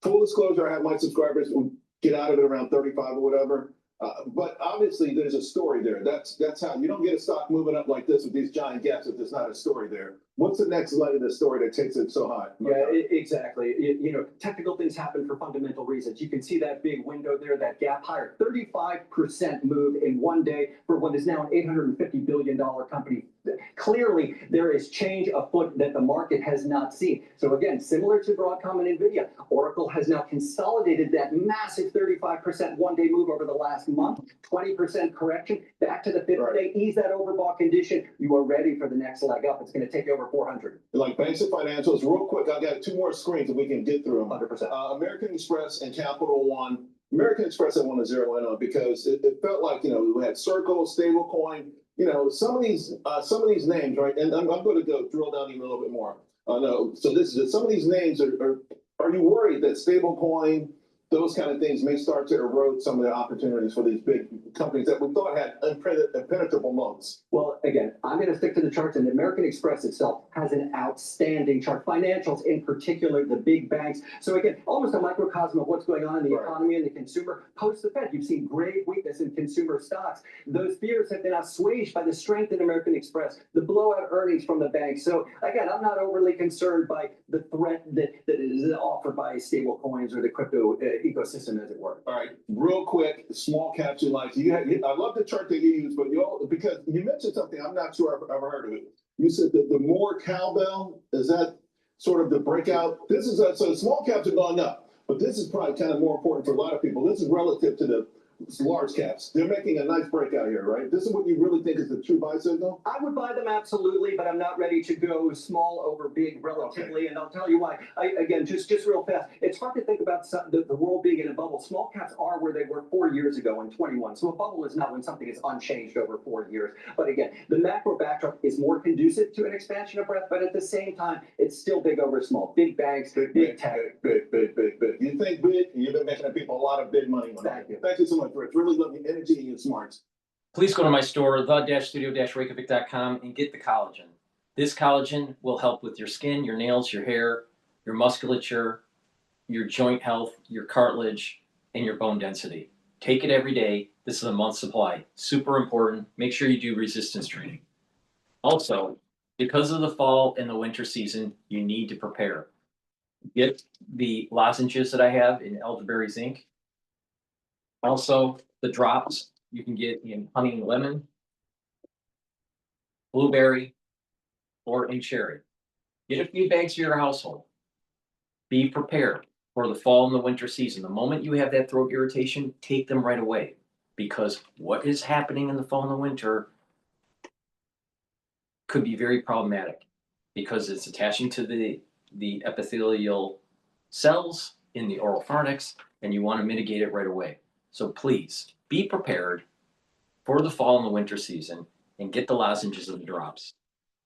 Full disclosure, I have my subscribers who get out of it around 35 or whatever. But obviously there's a story there. That's how you don't get a stock moving up like this with these giant gaps if there's not a story there. What's the next leg of the story that takes it so high? Yeah, exactly. You know, technical things happen for fundamental reasons. You can see that big window there, that gap higher, 35% move in 1 day for what is now an $850 billion company. Clearly, there is change afoot that the market has not seen. So again, similar to Broadcom and NVIDIA, Oracle has now consolidated that massive 35% 1 day move over the last month, 20% correction, back to the fifth day, ease that overbought condition. You are ready for the next leg up. It's going to take over 400. Like banks and financials, real quick, I got 2 more screens if we can get through them. 100%. American Express and Capital One. American Express I want to zero in on because it felt like, we had Circle, Stablecoin, some of these names, right? And I'm going to go drill down even a little bit more. No, so some of these names are you worried that Stablecoin, those kind of things may start to erode some of the opportunities for these big companies that we thought had impenetrable moats? Well, again, I'm going to stick to the charts, and the American Express itself has an outstanding chart. Financials, in particular, the big banks. So again, almost a microcosm of what's going on in the economy and the consumer. Post the Fed, you've seen grave weakness in consumer stocks. Those fears have been assuaged by the strength in American Express, the blowout earnings from the banks. So again, I'm not overly concerned by the threat that is offered by stable coins or the crypto ecosystem, as it were. All right, real quick, small caps you like. I love the chart that you use, but because you mentioned something I'm not sure I've ever heard of it. You said that the more cowbell, is that sort of the breakout? This is so small caps are going up, but this is probably kind of more important for a lot of people. This is relative to the large caps. They're making a nice breakout here, right? This is what you really think is the true buy signal? I would buy them absolutely, but I'm not ready to go small over big relatively, and I'll tell you why. Again, just real fast, it's hard to think about the world being in a bubble. Small caps are where they were 4 years ago in 21. So a bubble is not when something is unchanged over 4 years. But again, the macro backdrop is more conducive to an expansion of breadth, but at the same time, it's still big over small. Big banks, big tech. Big. You think big, and you've been making people a lot of big money. Thank you so much, Rich. Really love your energy and your smarts. Please go to my store, the-studio-reykjavik.com, and get the collagen. This collagen will help with your skin, your nails, your hair, your musculature, your joint health, your cartilage, and your bone density. Take it every day. This is a month's supply. Super important. Make sure you do resistance training. Also, because of the fall and the winter season, you need to prepare. Get the lozenges that I have in elderberry zinc. Also, the drops you can get in honey and lemon, blueberry, or in cherry. Get a few bags for your household. Be prepared for the fall and the winter season. The moment you have that throat irritation, take them right away. Because what is happening in the fall and the winter could be very problematic because it's attaching to the epithelial cells in the oral pharynx, and you want to mitigate it right away. So please be prepared for the fall and the winter season and get the lozenges and the drops.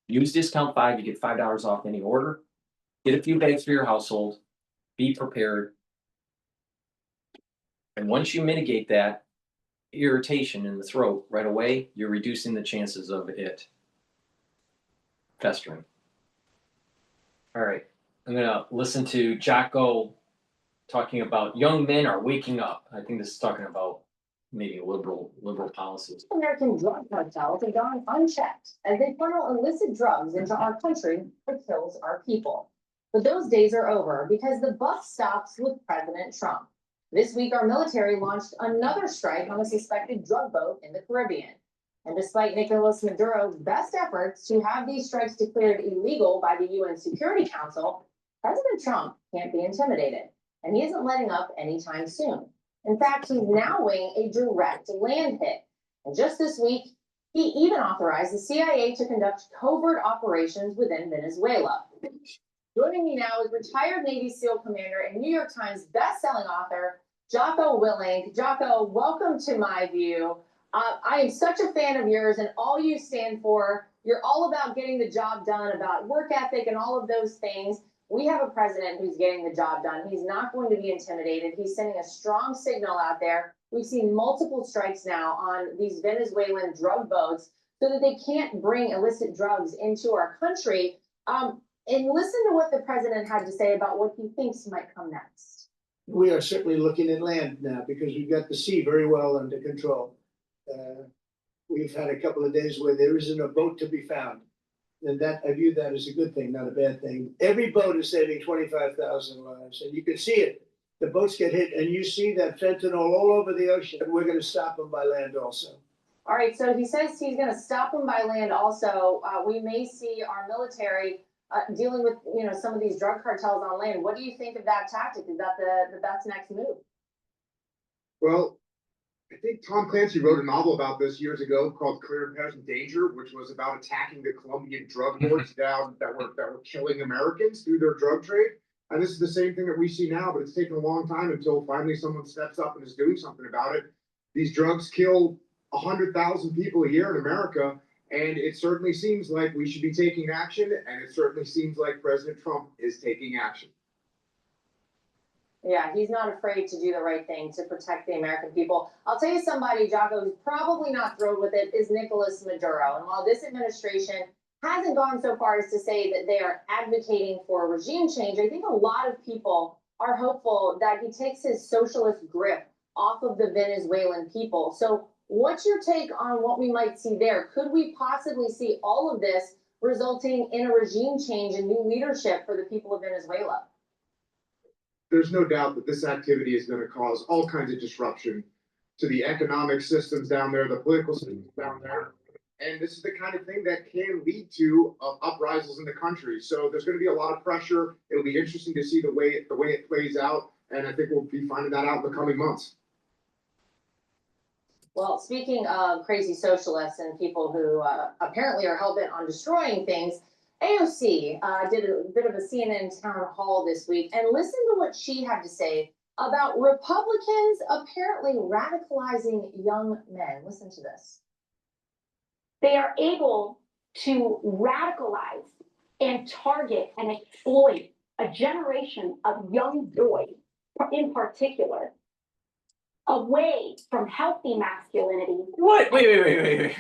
Use discount 5, you get $5 off any order. Get a few bags for your household. Be prepared. And once you mitigate that irritation in the throat right away, you're reducing the chances of it festering. All right, I'm gonna listen to Jocko talking about young men are waking up. I think this is talking about maybe liberal policies. American drug cartels have gone unchecked as they funnel illicit drugs into our country that kills our people. But those days are over because the buck stops with President Trump. This week, our military launched another strike on a suspected drug boat in the Caribbean. And despite Nicolas Maduro's best efforts to have these strikes declared illegal by the UN Security Council, President Trump can't be intimidated, and he isn't letting up anytime soon. In fact, he's now weighing a direct land hit. And just this week, he even authorized the CIA to conduct covert operations within Venezuela. Joining me now is retired Navy SEAL commander and New York Times bestselling author, Jocko Willink. Jocko, welcome to My View. I am such a fan of yours and all you stand for. You're all about getting the job done, about work ethic and all of those things. We have a president who's getting the job done. He's not going to be intimidated. He's sending a strong signal out there. We've seen multiple strikes now on these Venezuelan drug boats so that they can't bring illicit drugs into our country. And listen to what the president had to say about what he thinks might come next. We are certainly looking at land now because we've got the sea very well under control. We've had a couple of days where there isn't a boat to be found. And that I view that as a good thing, not a bad thing. Every boat is saving 25,000 lives, and you can see it. The boats get hit, and you see that fentanyl all over the ocean. We're going to stop them by land also. All right, so he says he's going to stop them by land also. We may see our military dealing with some of these drug cartels on land. What do you think of that tactic? Is that the best next move? Well, I think Tom Clancy wrote a novel about this years ago called Clear and Present Danger, which was about attacking the Colombian drug lords down that were killing Americans through their drug trade. And this is the same thing that we see now, but it's taken a long time until finally someone steps up and is doing something about it. These drugs kill 100,000 people a year in America, and it certainly seems like we should be taking action, and it certainly seems like President Trump is taking action. Yeah, he's not afraid to do the right thing to protect the American people. I'll tell you somebody, Jocko, who's probably not thrilled with it is Nicolas Maduro. And while this administration hasn't gone so far as to say that they are advocating for a regime change, I think a lot of people are hopeful that he takes his socialist grip off of the Venezuelan people. So what's your take on what we might see there? Could we possibly see all of this resulting in a regime change and new leadership for the people of Venezuela? There's no doubt that this activity is going to cause all kinds of disruption to the economic systems down there, the political systems down there. And this is the kind of thing that can lead to uprisals in the country. So there's going to be a lot of pressure. It'll be interesting to see the way it plays out. And I think we'll be finding that out in the coming months. Well, speaking of crazy socialists and people who apparently are hell-bent on destroying things, AOC did a bit of a CNN town hall this week, and listen to what she had to say about Republicans apparently radicalizing young men. Listen to this. They are able to radicalize and target and exploit a generation of young boys, in particular, away from healthy masculinity. What? Wait.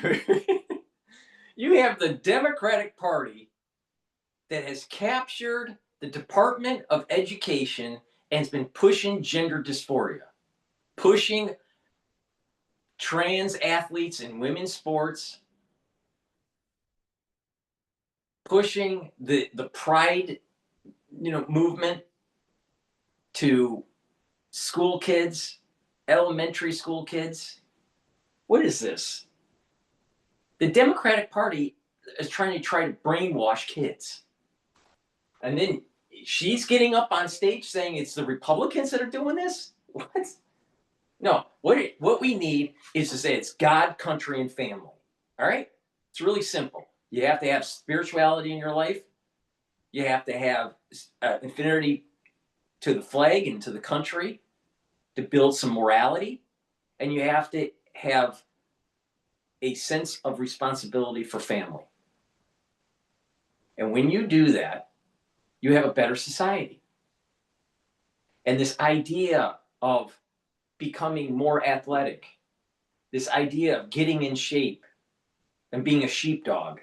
You have the Democratic Party that has captured the Department of Education and has been pushing gender dysphoria, pushing trans athletes in women's sports, pushing the pride, movement to school kids, elementary school kids. What is this? The Democratic Party is trying to brainwash kids. And then she's getting up on stage saying it's the Republicans that are doing this? What? No, what we need is to say it's God, country, and family. All right? It's really simple. You have to have spirituality in your life. You have to have affinity to the flag and to the country to build some morality. And you have to have a sense of responsibility for family. And when you do that, you have a better society. And this idea of becoming more athletic, this idea of getting in shape and being a sheepdog,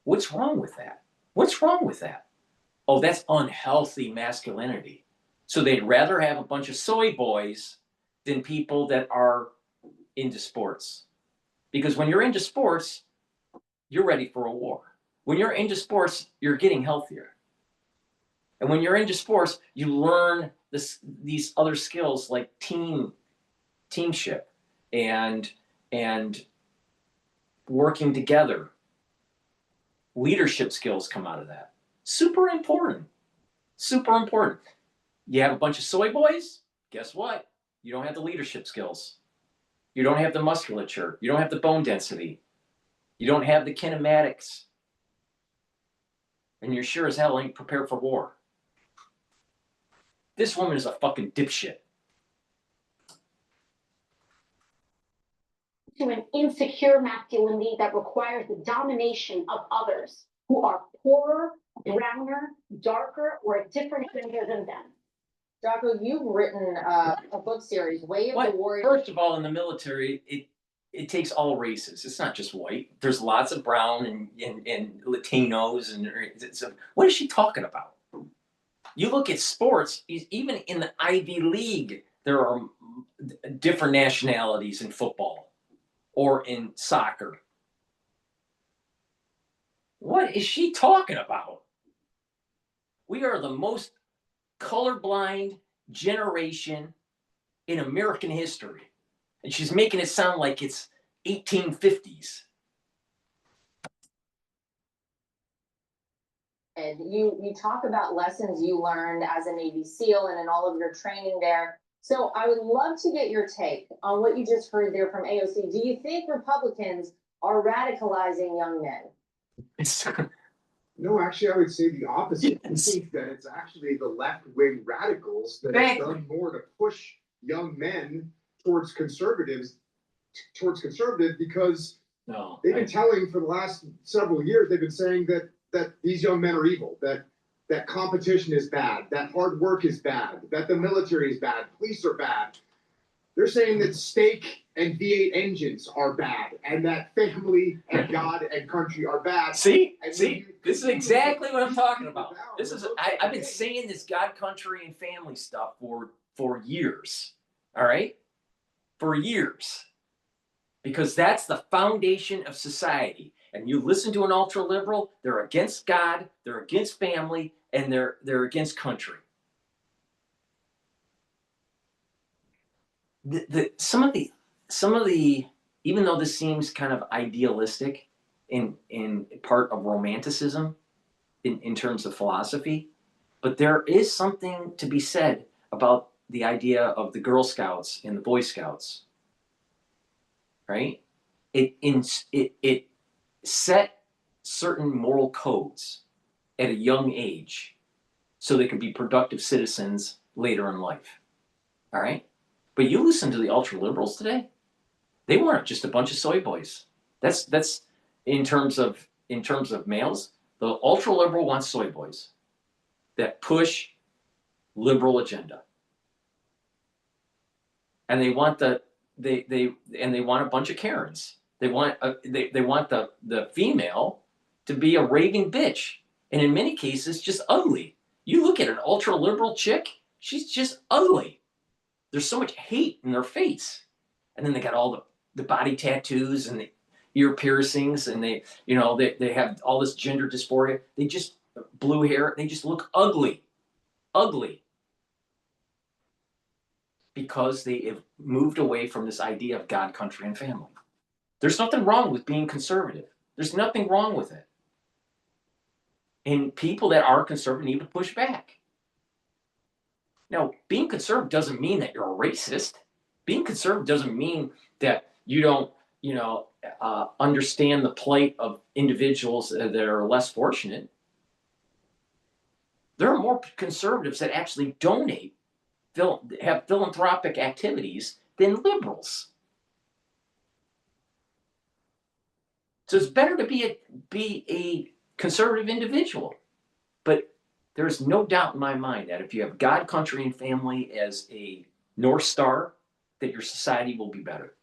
what's wrong with that? What's wrong with that? Oh, that's unhealthy masculinity. So they'd rather have a bunch of soy boys than people that are into sports. Because when you're into sports, you're ready for a war. When you're into sports, you're getting healthier. And when you're into sports, you learn these other skills like teamship and working together. Leadership skills come out of that. Super important. Super important. You have a bunch of soy boys, guess what? You don't have the leadership skills. You don't have the musculature. You don't have the bone density. You don't have the kinematics. And you're sure as hell ain't prepared for war. This woman is a fucking dipshit. To an insecure masculinity that requires the domination of others who are poorer, browner, darker, or a different gender than them. Jocko, you've written a book series, Way of the Warrior. First of all, in the military, it takes all races. It's not just white. There's lots of brown and Latinos. And what is she talking about? You look at sports, even in the Ivy League, there are different nationalities in football or in soccer. What is she talking about? We are the most colorblind generation in American history. And she's making it sound like it's 1850s. And you talk about lessons you learned as a Navy SEAL and in all of your training there. So I would love to get your take on what you just heard there from AOC. Do you think Republicans are radicalizing young men? No, actually, I would say the opposite. I think that it's actually the left-wing radicals that have done more to push young men towards conservative because they've been telling for the last several years, they've been saying that these young men are evil, that competition is bad, that hard work is bad, that the military is bad, police are bad. They're saying that steak and V8 engines are bad, and that family and God and country are bad. See, this is exactly what I'm talking about. This is I've been saying this God, country, and family stuff for years. All right, for years, because that's the foundation of society. And you listen to an ultra liberal, they're against God, they're against family, and they're against country. Some of the even though this seems kind of idealistic in part of romanticism in terms of philosophy, but there is something to be said about the idea of the Girl Scouts and the Boy Scouts, right? It set certain moral codes at a young age so they could be productive citizens later in life, all right? But you listen to the ultra liberals today, they weren't just a bunch of soy boys. That's in terms of males. The ultra liberal wants soy boys that push liberal agenda, and they want they want a bunch of Karens. They want the female to be a raving bitch, and in many cases just ugly. You look at an ultra liberal chick, she's just ugly. There's so much hate in their face. And then they got all the body tattoos and the ear piercings, and they have all this gender dysphoria. They just blue hair, they just look ugly. Ugly. Because they have moved away from this idea of God, country, and family. There's nothing wrong with being conservative. There's nothing wrong with it. And people that are conservative need to push back. Now, being conservative doesn't mean that you're a racist. Being conservative doesn't mean that you don't, understand the plight of individuals that are less fortunate. There are more conservatives that actually donate, have philanthropic activities than liberals. So it's better to be a conservative individual. But there's no doubt in my mind that if you have God, country, and family as a North Star, that your society will be better.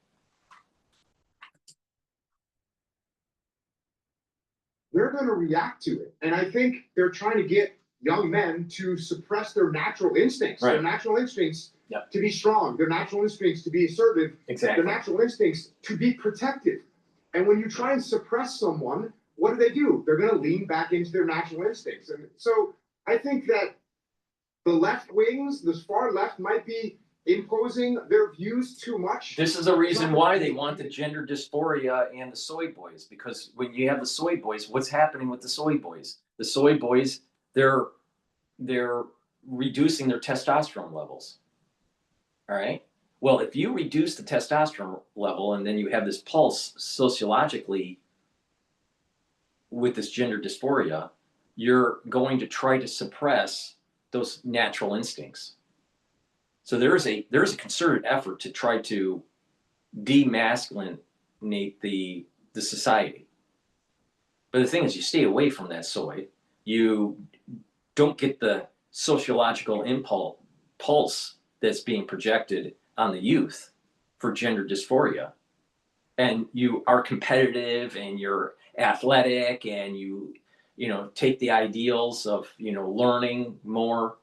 They're going to react to it. And I think they're trying to get young men to suppress their natural instincts, their natural instincts to be strong, their natural instincts to be assertive, their natural instincts to be protective. And when you try and suppress someone, what do? They're going to lean back into their natural instincts. And so I think that the left wings, the far left, might be imposing their views too much. This is a reason why they want the gender dysphoria and the soy boys, because when you have the soy boys, what's happening with the soy boys? The soy boys, they're reducing their testosterone levels. All right. Well, if you reduce the testosterone level and then you have this pulse sociologically with this gender dysphoria, you're going to try to suppress those natural instincts. So there is a concerted effort to try to demasculinate the society. But the thing is, you stay away from that soy. You don't get the sociological pulse that's being projected on the youth for gender dysphoria. And you are competitive and you're athletic and you take the ideals of, learning more,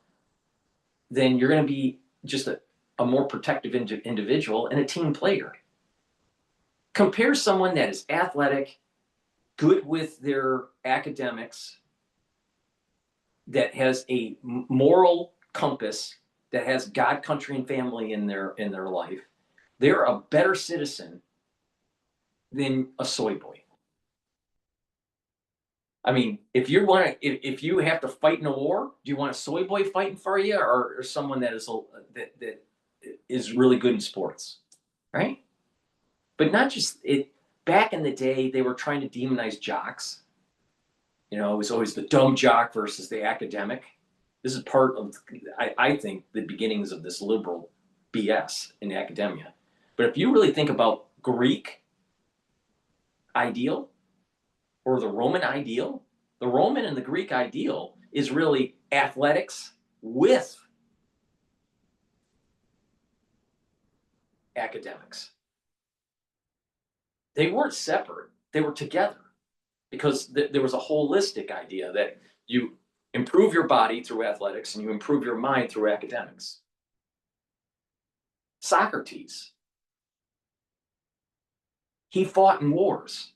then you're going to be just a more protective individual and a team player. Compare someone that is athletic, good with their academics, that has a moral compass, that has God, country, and family in their life. They're a better citizen than a soy boy. I mean, if you have to fight in a war, do you want a soy boy fighting for you, or someone that is really good in sports, right? But not just it. Back in the day, they were trying to demonize jocks. You know, it was always the dumb jock versus the academic. This is part of, I think, the beginnings of this liberal BS in academia. But if you really think about Greek ideal or the Roman ideal, the Roman and the Greek ideal is really athletics with academics. They weren't separate, they were together because there was a holistic idea that you improve your body through athletics and you improve your mind through academics. Socrates, he fought in wars,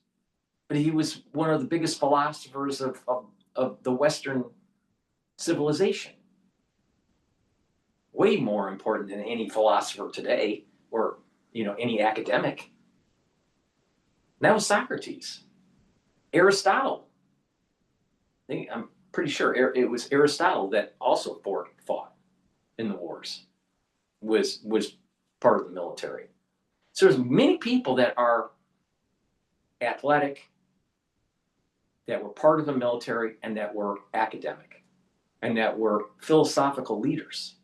but he was one of the biggest philosophers of the Western civilization. Way more important than any philosopher today or, you know, any academic. And that was Socrates. Aristotle. I'm pretty sure it was Aristotle that also fought in the wars, was part of the military. So there's many people that are athletic, that were part of the military, and that were academic, and that were philosophical leaders.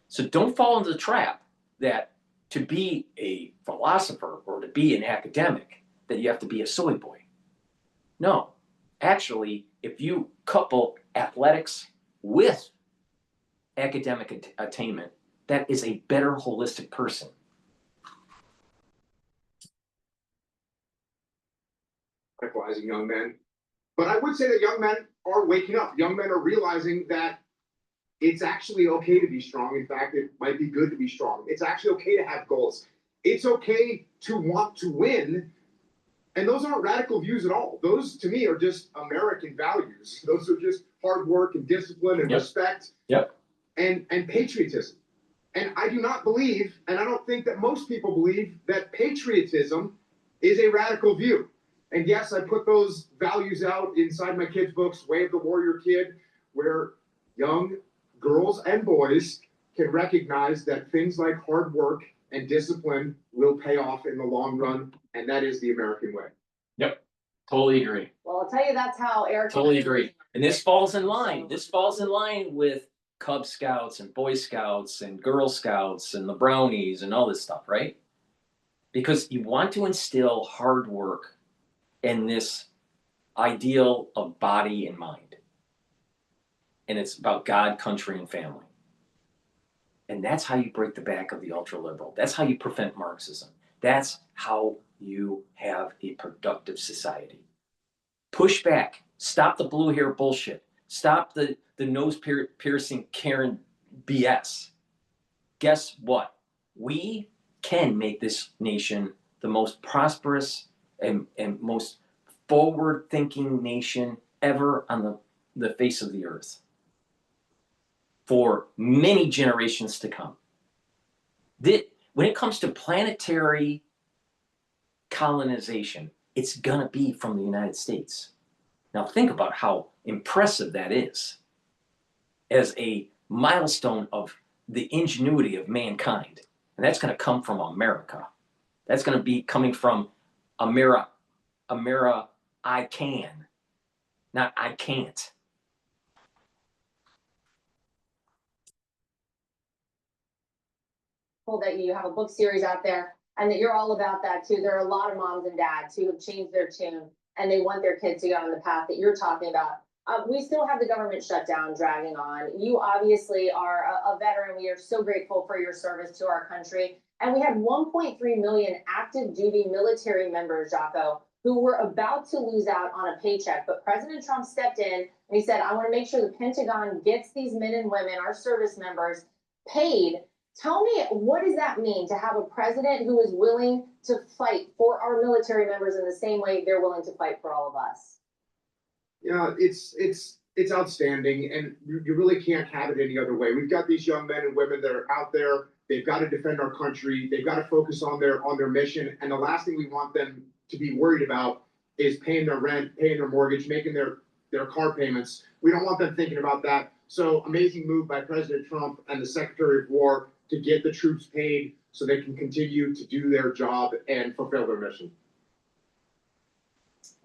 So don't fall into the trap that to be a philosopher or to be an academic, that you have to be a soy boy. No, actually, if you couple athletics with academic attainment, that is a better holistic person. Radicalizing young men. But I would say that young men are waking up. Young men are realizing that it's actually okay to be strong. In fact, it might be good to be strong. It's actually okay to have goals. It's okay to want to win. And those aren't radical views at all. Those, to me, are just American values. Those are just hard work and discipline and respect and patriotism. And I do not believe, and I don't think that most people believe, that patriotism is a radical view. And yes, I put those values out inside my kids' books, Way of the Warrior Kid, where young girls and boys can recognize that things like hard work and discipline will pay off in the long run, and that is the American way. Yep, totally agree. Well, I'll tell you, that's how Eric. Totally agree. And this falls in line. This falls in line with Cub Scouts and Boy Scouts and Girl Scouts and the Brownies and all this stuff, right? Because you want to instill hard work and this ideal of body and mind. And it's about God, country, and family. And that's how you break the back of the ultra-liberal. That's how you prevent Marxism. That's how you have a productive society. Push back. Stop the blue hair bullshit. Stop the nose piercing Karen BS. Guess what? We can make this nation the most prosperous and most forward-thinking nation ever on the face of the earth for many generations to come. When it comes to planetary colonization, it's gonna be from the United States. Now think about how impressive that is as a milestone of the ingenuity of mankind. And that's gonna come from America. That's gonna be coming from America, I can, not I can't. That you have a book series out there and that you're all about that too. There are a lot of moms and dads who have changed their tune and they want their kids to go on the path that you're talking about. We still have the government shutdown dragging on. You obviously are a veteran. We are so grateful for your service to our country. And we had 1.3 million active duty military members, Jocko, who were about to lose out on a paycheck. But President Trump stepped in and he said, I want to make sure the Pentagon gets these men and women, our service members, paid. Tell me, what does that mean to have a president who is willing to fight for our military members in the same way they're willing to fight for all of us? Yeah, it's outstanding, and you really can't have it any other way. We've got these young men and women that are out there. They've got to defend our country. They've got to focus on their mission. And the last thing we want them to be worried about is paying their rent, paying their mortgage, making their car payments. We don't want them thinking about that. So amazing move by President Trump and the Secretary of War to get the troops paid so they can continue to do their job and fulfill their mission.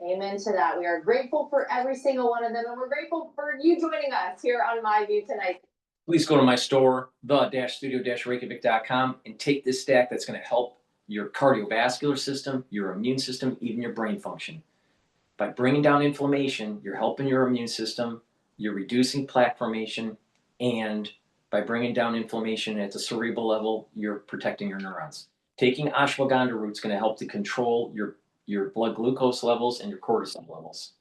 Amen to that. We are grateful for every single one of them, and we're grateful for you joining us here on My View tonight. Please go to my store, the-studio-reykjavik.com, and take this stack that's going to help your cardiovascular system, your immune system, even your brain function. By bringing down inflammation, you're helping your immune system, you're reducing plaque formation, and by bringing down inflammation at the cerebral level, you're protecting your neurons. Taking ashwagandha root is going to help to control your blood glucose levels and your cortisol levels.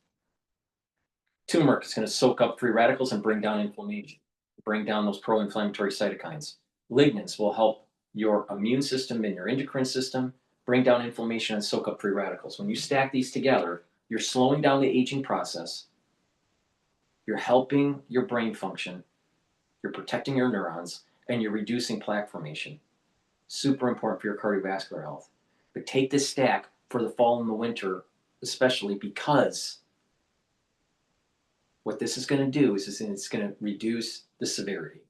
Turmeric is going to soak up free radicals and bring down inflammation, bring down those pro-inflammatory cytokines. Lignans will help your immune system and your endocrine system, bring down inflammation and soak up free radicals. When you stack these together, you're slowing down the aging process, you're helping your brain function, you're protecting your neurons, and you're reducing plaque formation. Super important for your cardiovascular health. But take this stack for the fall and the winter, especially because what this is going to do is it's going to reduce the severity.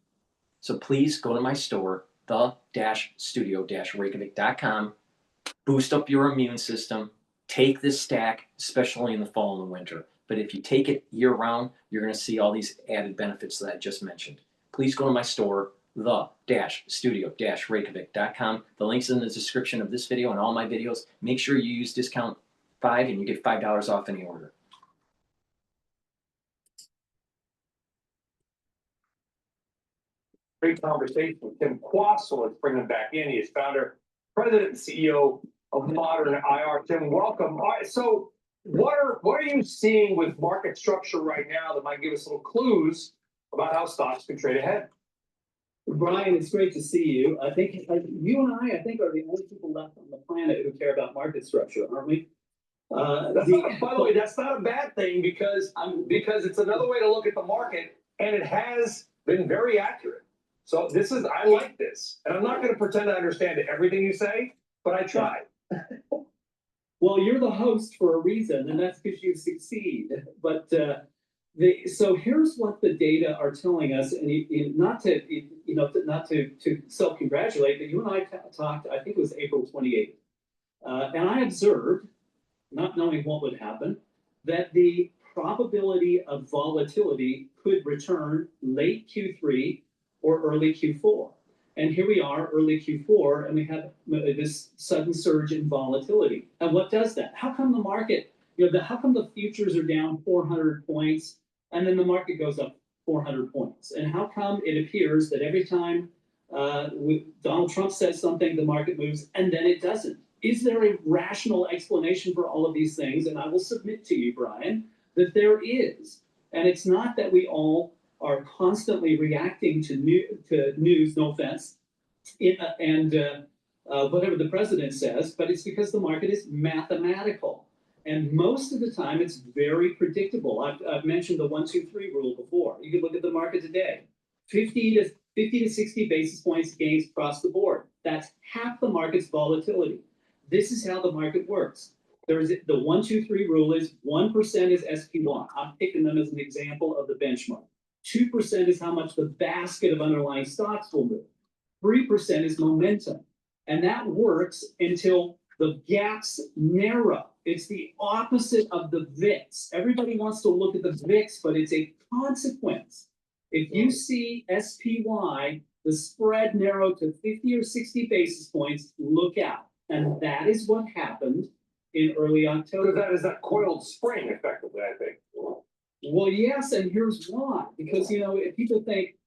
So please go to my store, the-studio-reykjavik.com, boost up your immune system, take this stack, especially in the fall and the winter. But if you take it year round, you're going to see all these added benefits that I just mentioned. Please go to my store, the-studio-reykjavik.com. The link's in the description of this video and all my videos. Make sure you use discount 5 and you get $5 off any order. Great conversation with Tim Quassel. Let's bring him back in. He is founder, president, and CEO of Modern IR. Tim, welcome. All right, so what are you seeing with market structure right now that might give us little clues about how stocks can trade ahead? Brian, it's great to see you. I think you and I think, are the only people left on the planet who care about market structure, aren't we? By the way, that's not a bad thing because it's another way to look at the market, and it has been very accurate. So I like this, and I'm not going to pretend I understand everything you say, but I try. Well, you're the host for a reason, and that's because you succeed. But so here's what the data are telling us, and not to self-congratulate, but you and I talked. I think it was April 28th, and I observed, not knowing what would happen, that the probability of volatility could return late Q3 or early Q4. And here we are, early Q4, and we have this sudden surge in volatility. And what does that? How come the market, how come the futures are down 400 points and then the market goes up 400 points? And how come it appears that every time Donald Trump says something, the market moves and then it doesn't? Is there a rational explanation for all of these things? And I will submit to you, Brian, that there is. And it's not that we all are constantly reacting to news, no offense, and whatever the president says, but it's because the market is mathematical. And most of the time, it's very predictable. I've mentioned the 1, 2, 3 rule before. You can look at the market today. 50 to 60 basis points gains across the board. That's half the market's volatility. This is how the market works. There's the 1, 2, 3 rule is 1% is SPY. I'm picking them as an example of the benchmark. 2% is how much the basket of underlying stocks will move. 3% is momentum. And that works until the gaps narrow. It's the opposite of the VIX. Everybody wants to look at the VIX, but it's a consequence. If you see SPY, the spread narrow to 50 or 60 basis points, look out. And that is what happened in early October. That is that coiled spring, effectively, I think. Well, yes, and here's why. Because, if people think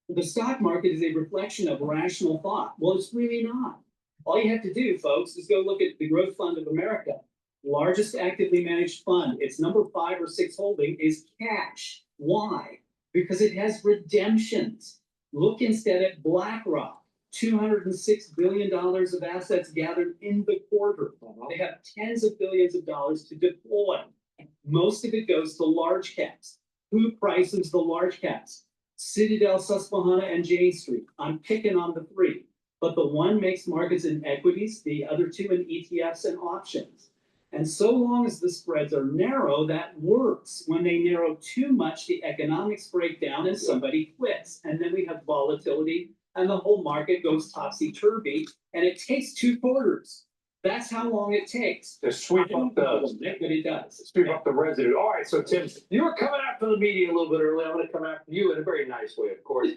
the stock market is a reflection of rational thought, well, it's really not. All you have to do, folks, is go look at the Growth Fund of America, largest actively managed fund. Its number 5 or 6 holding is cash. Why? Because it has redemptions. Look instead at BlackRock, $206 billion of assets gathered in the quarter. They have tens of billions of dollars to deploy. Most of it goes to large caps. Who prices the large caps? Citadel, Susquehanna, and Jane Street. I'm picking on the 3. But the one makes markets in equities, the other 2 in ETFs and options. And so long as the spreads are narrow, that works. When they narrow too much, the economics break down and somebody quits. And then we have volatility and the whole market goes topsy-turvy. And it takes 2 quarters. That's how long it takes. To sweep I up don't know, the, but it does. sweep up the residue. All right, so Tim, you were coming after the media a little bit early. I'm gonna come after you in a very nice way, of course.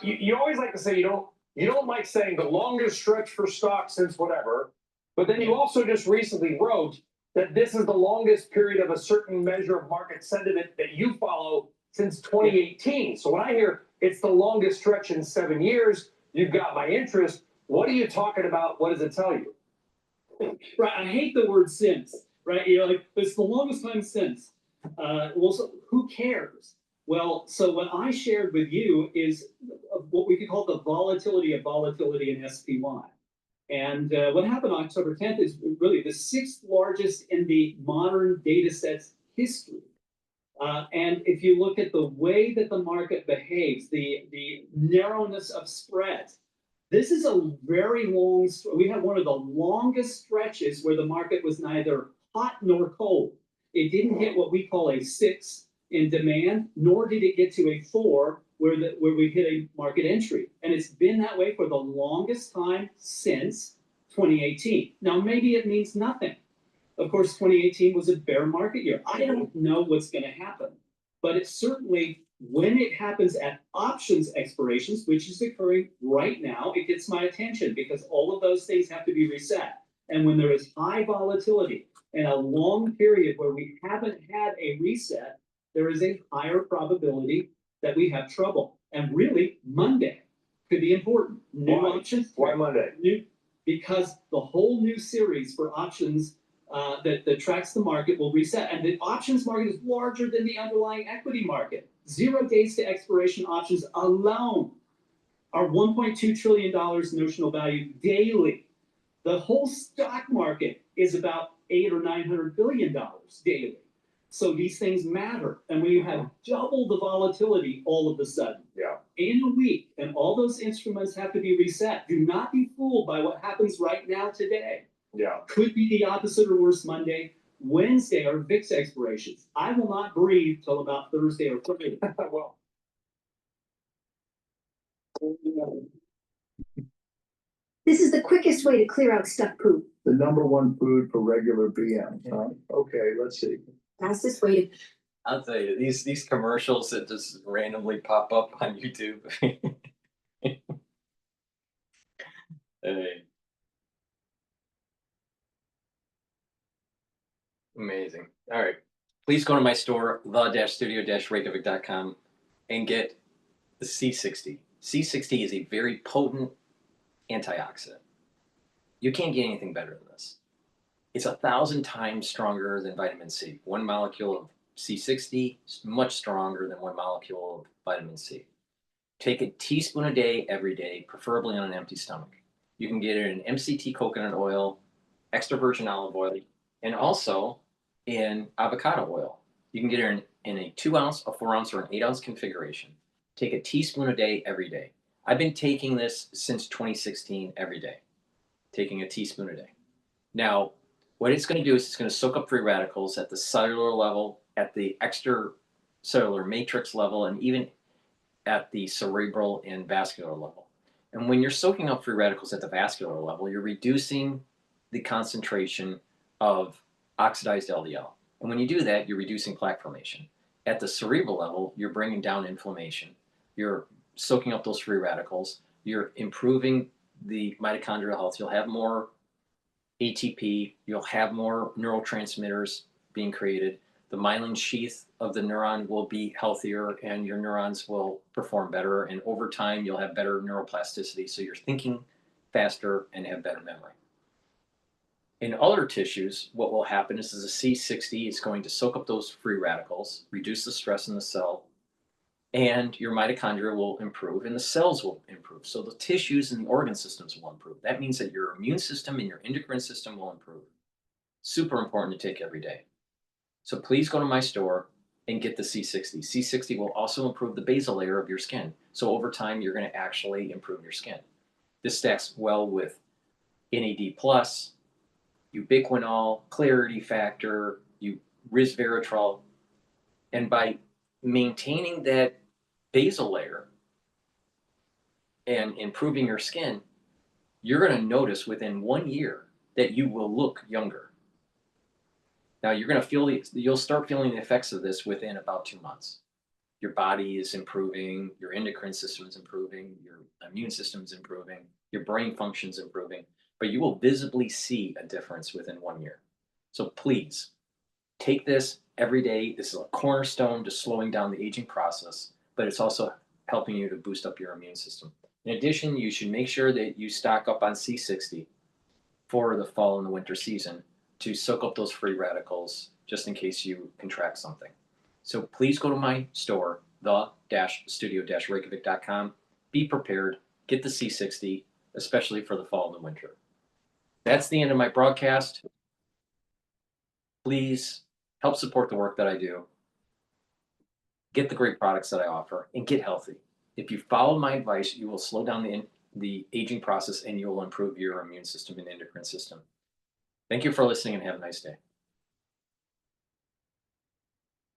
You always like to say you don't like saying the longest stretch for stock since whatever, but then you also just recently wrote that this is the longest period of a certain measure of market sentiment that you follow since 2018. So when I hear it's the longest stretch in 7 years, you've got my interest. What are you talking about? What does it tell you? Right, I hate the word since, right? You're like, it's the longest time since. Well, so who cares? Well, so what I shared with you is what we could call the volatility of volatility in SPY. And what happened on October 10th is really the 6th largest in the modern data set's history. And if you look at the way that the market behaves, the narrowness of spreads, this is a very long, we have one of the longest stretches where the market was neither hot nor cold. It didn't hit what we call a 6 in demand, nor did it get to a 4 where we hit a market entry. And it's been that way for the longest time since 2018. Now, maybe it means nothing. Of course, 2018 was a bear market year. I don't know what's going to happen, but it's certainly, when it happens at options expirations, which is occurring right now, it gets my attention because all of those things have to be reset. And when there is high volatility and a long period where we haven't had a reset, there is a higher probability that we have trouble. And really, Monday could be important. New options. Why Monday? Because the whole new series for options that tracks the market will reset. And the options market is larger than the underlying equity market. 0 days to expiration options alone are $1.2 trillion notional value daily. The whole stock market is about $800 or $900 billion daily. So these things matter. And when you have double the volatility all of a sudden in a week, and all those instruments have to be reset, do not be fooled by what happens right now today. Could be the opposite or worse Monday. Wednesday are VIX expirations. I will not breathe till about Thursday or Friday. Well, This is the quickest way to clear out stuck poop. The #1 food for regular BM, huh? Okay, let's see. Fastest way to. I'll tell you, these commercials that just randomly pop up on YouTube. Hey. Amazing. All right. Please go to my store, the-studio-reykjavik.com, and get the C60. C60 is a very potent antioxidant. You can't get anything better than this. It's 1,000 times stronger than vitamin C. One molecule of C60 is much stronger than one molecule of vitamin C. Take a teaspoon a day, every day, preferably on an empty stomach. You can get it in MCT coconut oil, extra virgin olive oil, and also in avocado oil. You can get it in a 2 ounce, a 4 ounce, or an 8 ounce configuration. Take a teaspoon a day, every day. I've been taking this since 2016 every day, taking a teaspoon a day. Now, what it's going to do is it's going to soak up free radicals at the cellular level, at the extracellular matrix level, and even at the cerebral and vascular level. And when you're soaking up free radicals at the vascular level, you're reducing the concentration of oxidized LDL. And when you do that, you're reducing plaque formation. At the cerebral level, you're bringing down inflammation. You're soaking up those free radicals. You're improving the mitochondrial health. You'll have more ATP. You'll have more neurotransmitters being created. The myelin sheath of the neuron will be healthier and your neurons will perform better. And over time, you'll have better neuroplasticity. So you're thinking faster and have better memory. In other tissues, what will happen is the C60 is going to soak up those free radicals, reduce the stress in the cell, and your mitochondria will improve and the cells will improve. So the tissues and the organ systems will improve. That means that your immune system and your endocrine system will improve. Super important to take every day. So please go to my store and get the C60. C60 will also improve the basal layer of your skin. So over time, you're going to actually improve your skin. This stacks well with NAD+, ubiquinol, clarity factor, resveratrol. And by maintaining that basal layer and improving your skin, you're going to notice within 1 year that you will look younger. Now you're going to you'll start feeling the effects of this within about 2 months. Your body is improving, your endocrine system is improving, your immune system is improving, your brain function is improving, but you will visibly see a difference within 1 year. So please take this every day. This is a cornerstone to slowing down the aging process, but it's also helping you to boost up your immune system. In addition, you should make sure that you stock up on C60 for the fall and the winter season to soak up those free radicals just in case you contract something. So please go to my store, the-studio-reykjavik.com. Be prepared, get the C60, especially for the fall and the winter. That's the end of my broadcast. Please help support the work that I do. Get the great products that I offer and get healthy. If you follow my advice, you will slow down the aging process and you will improve your immune system and endocrine system. Thank you for listening and have a nice day.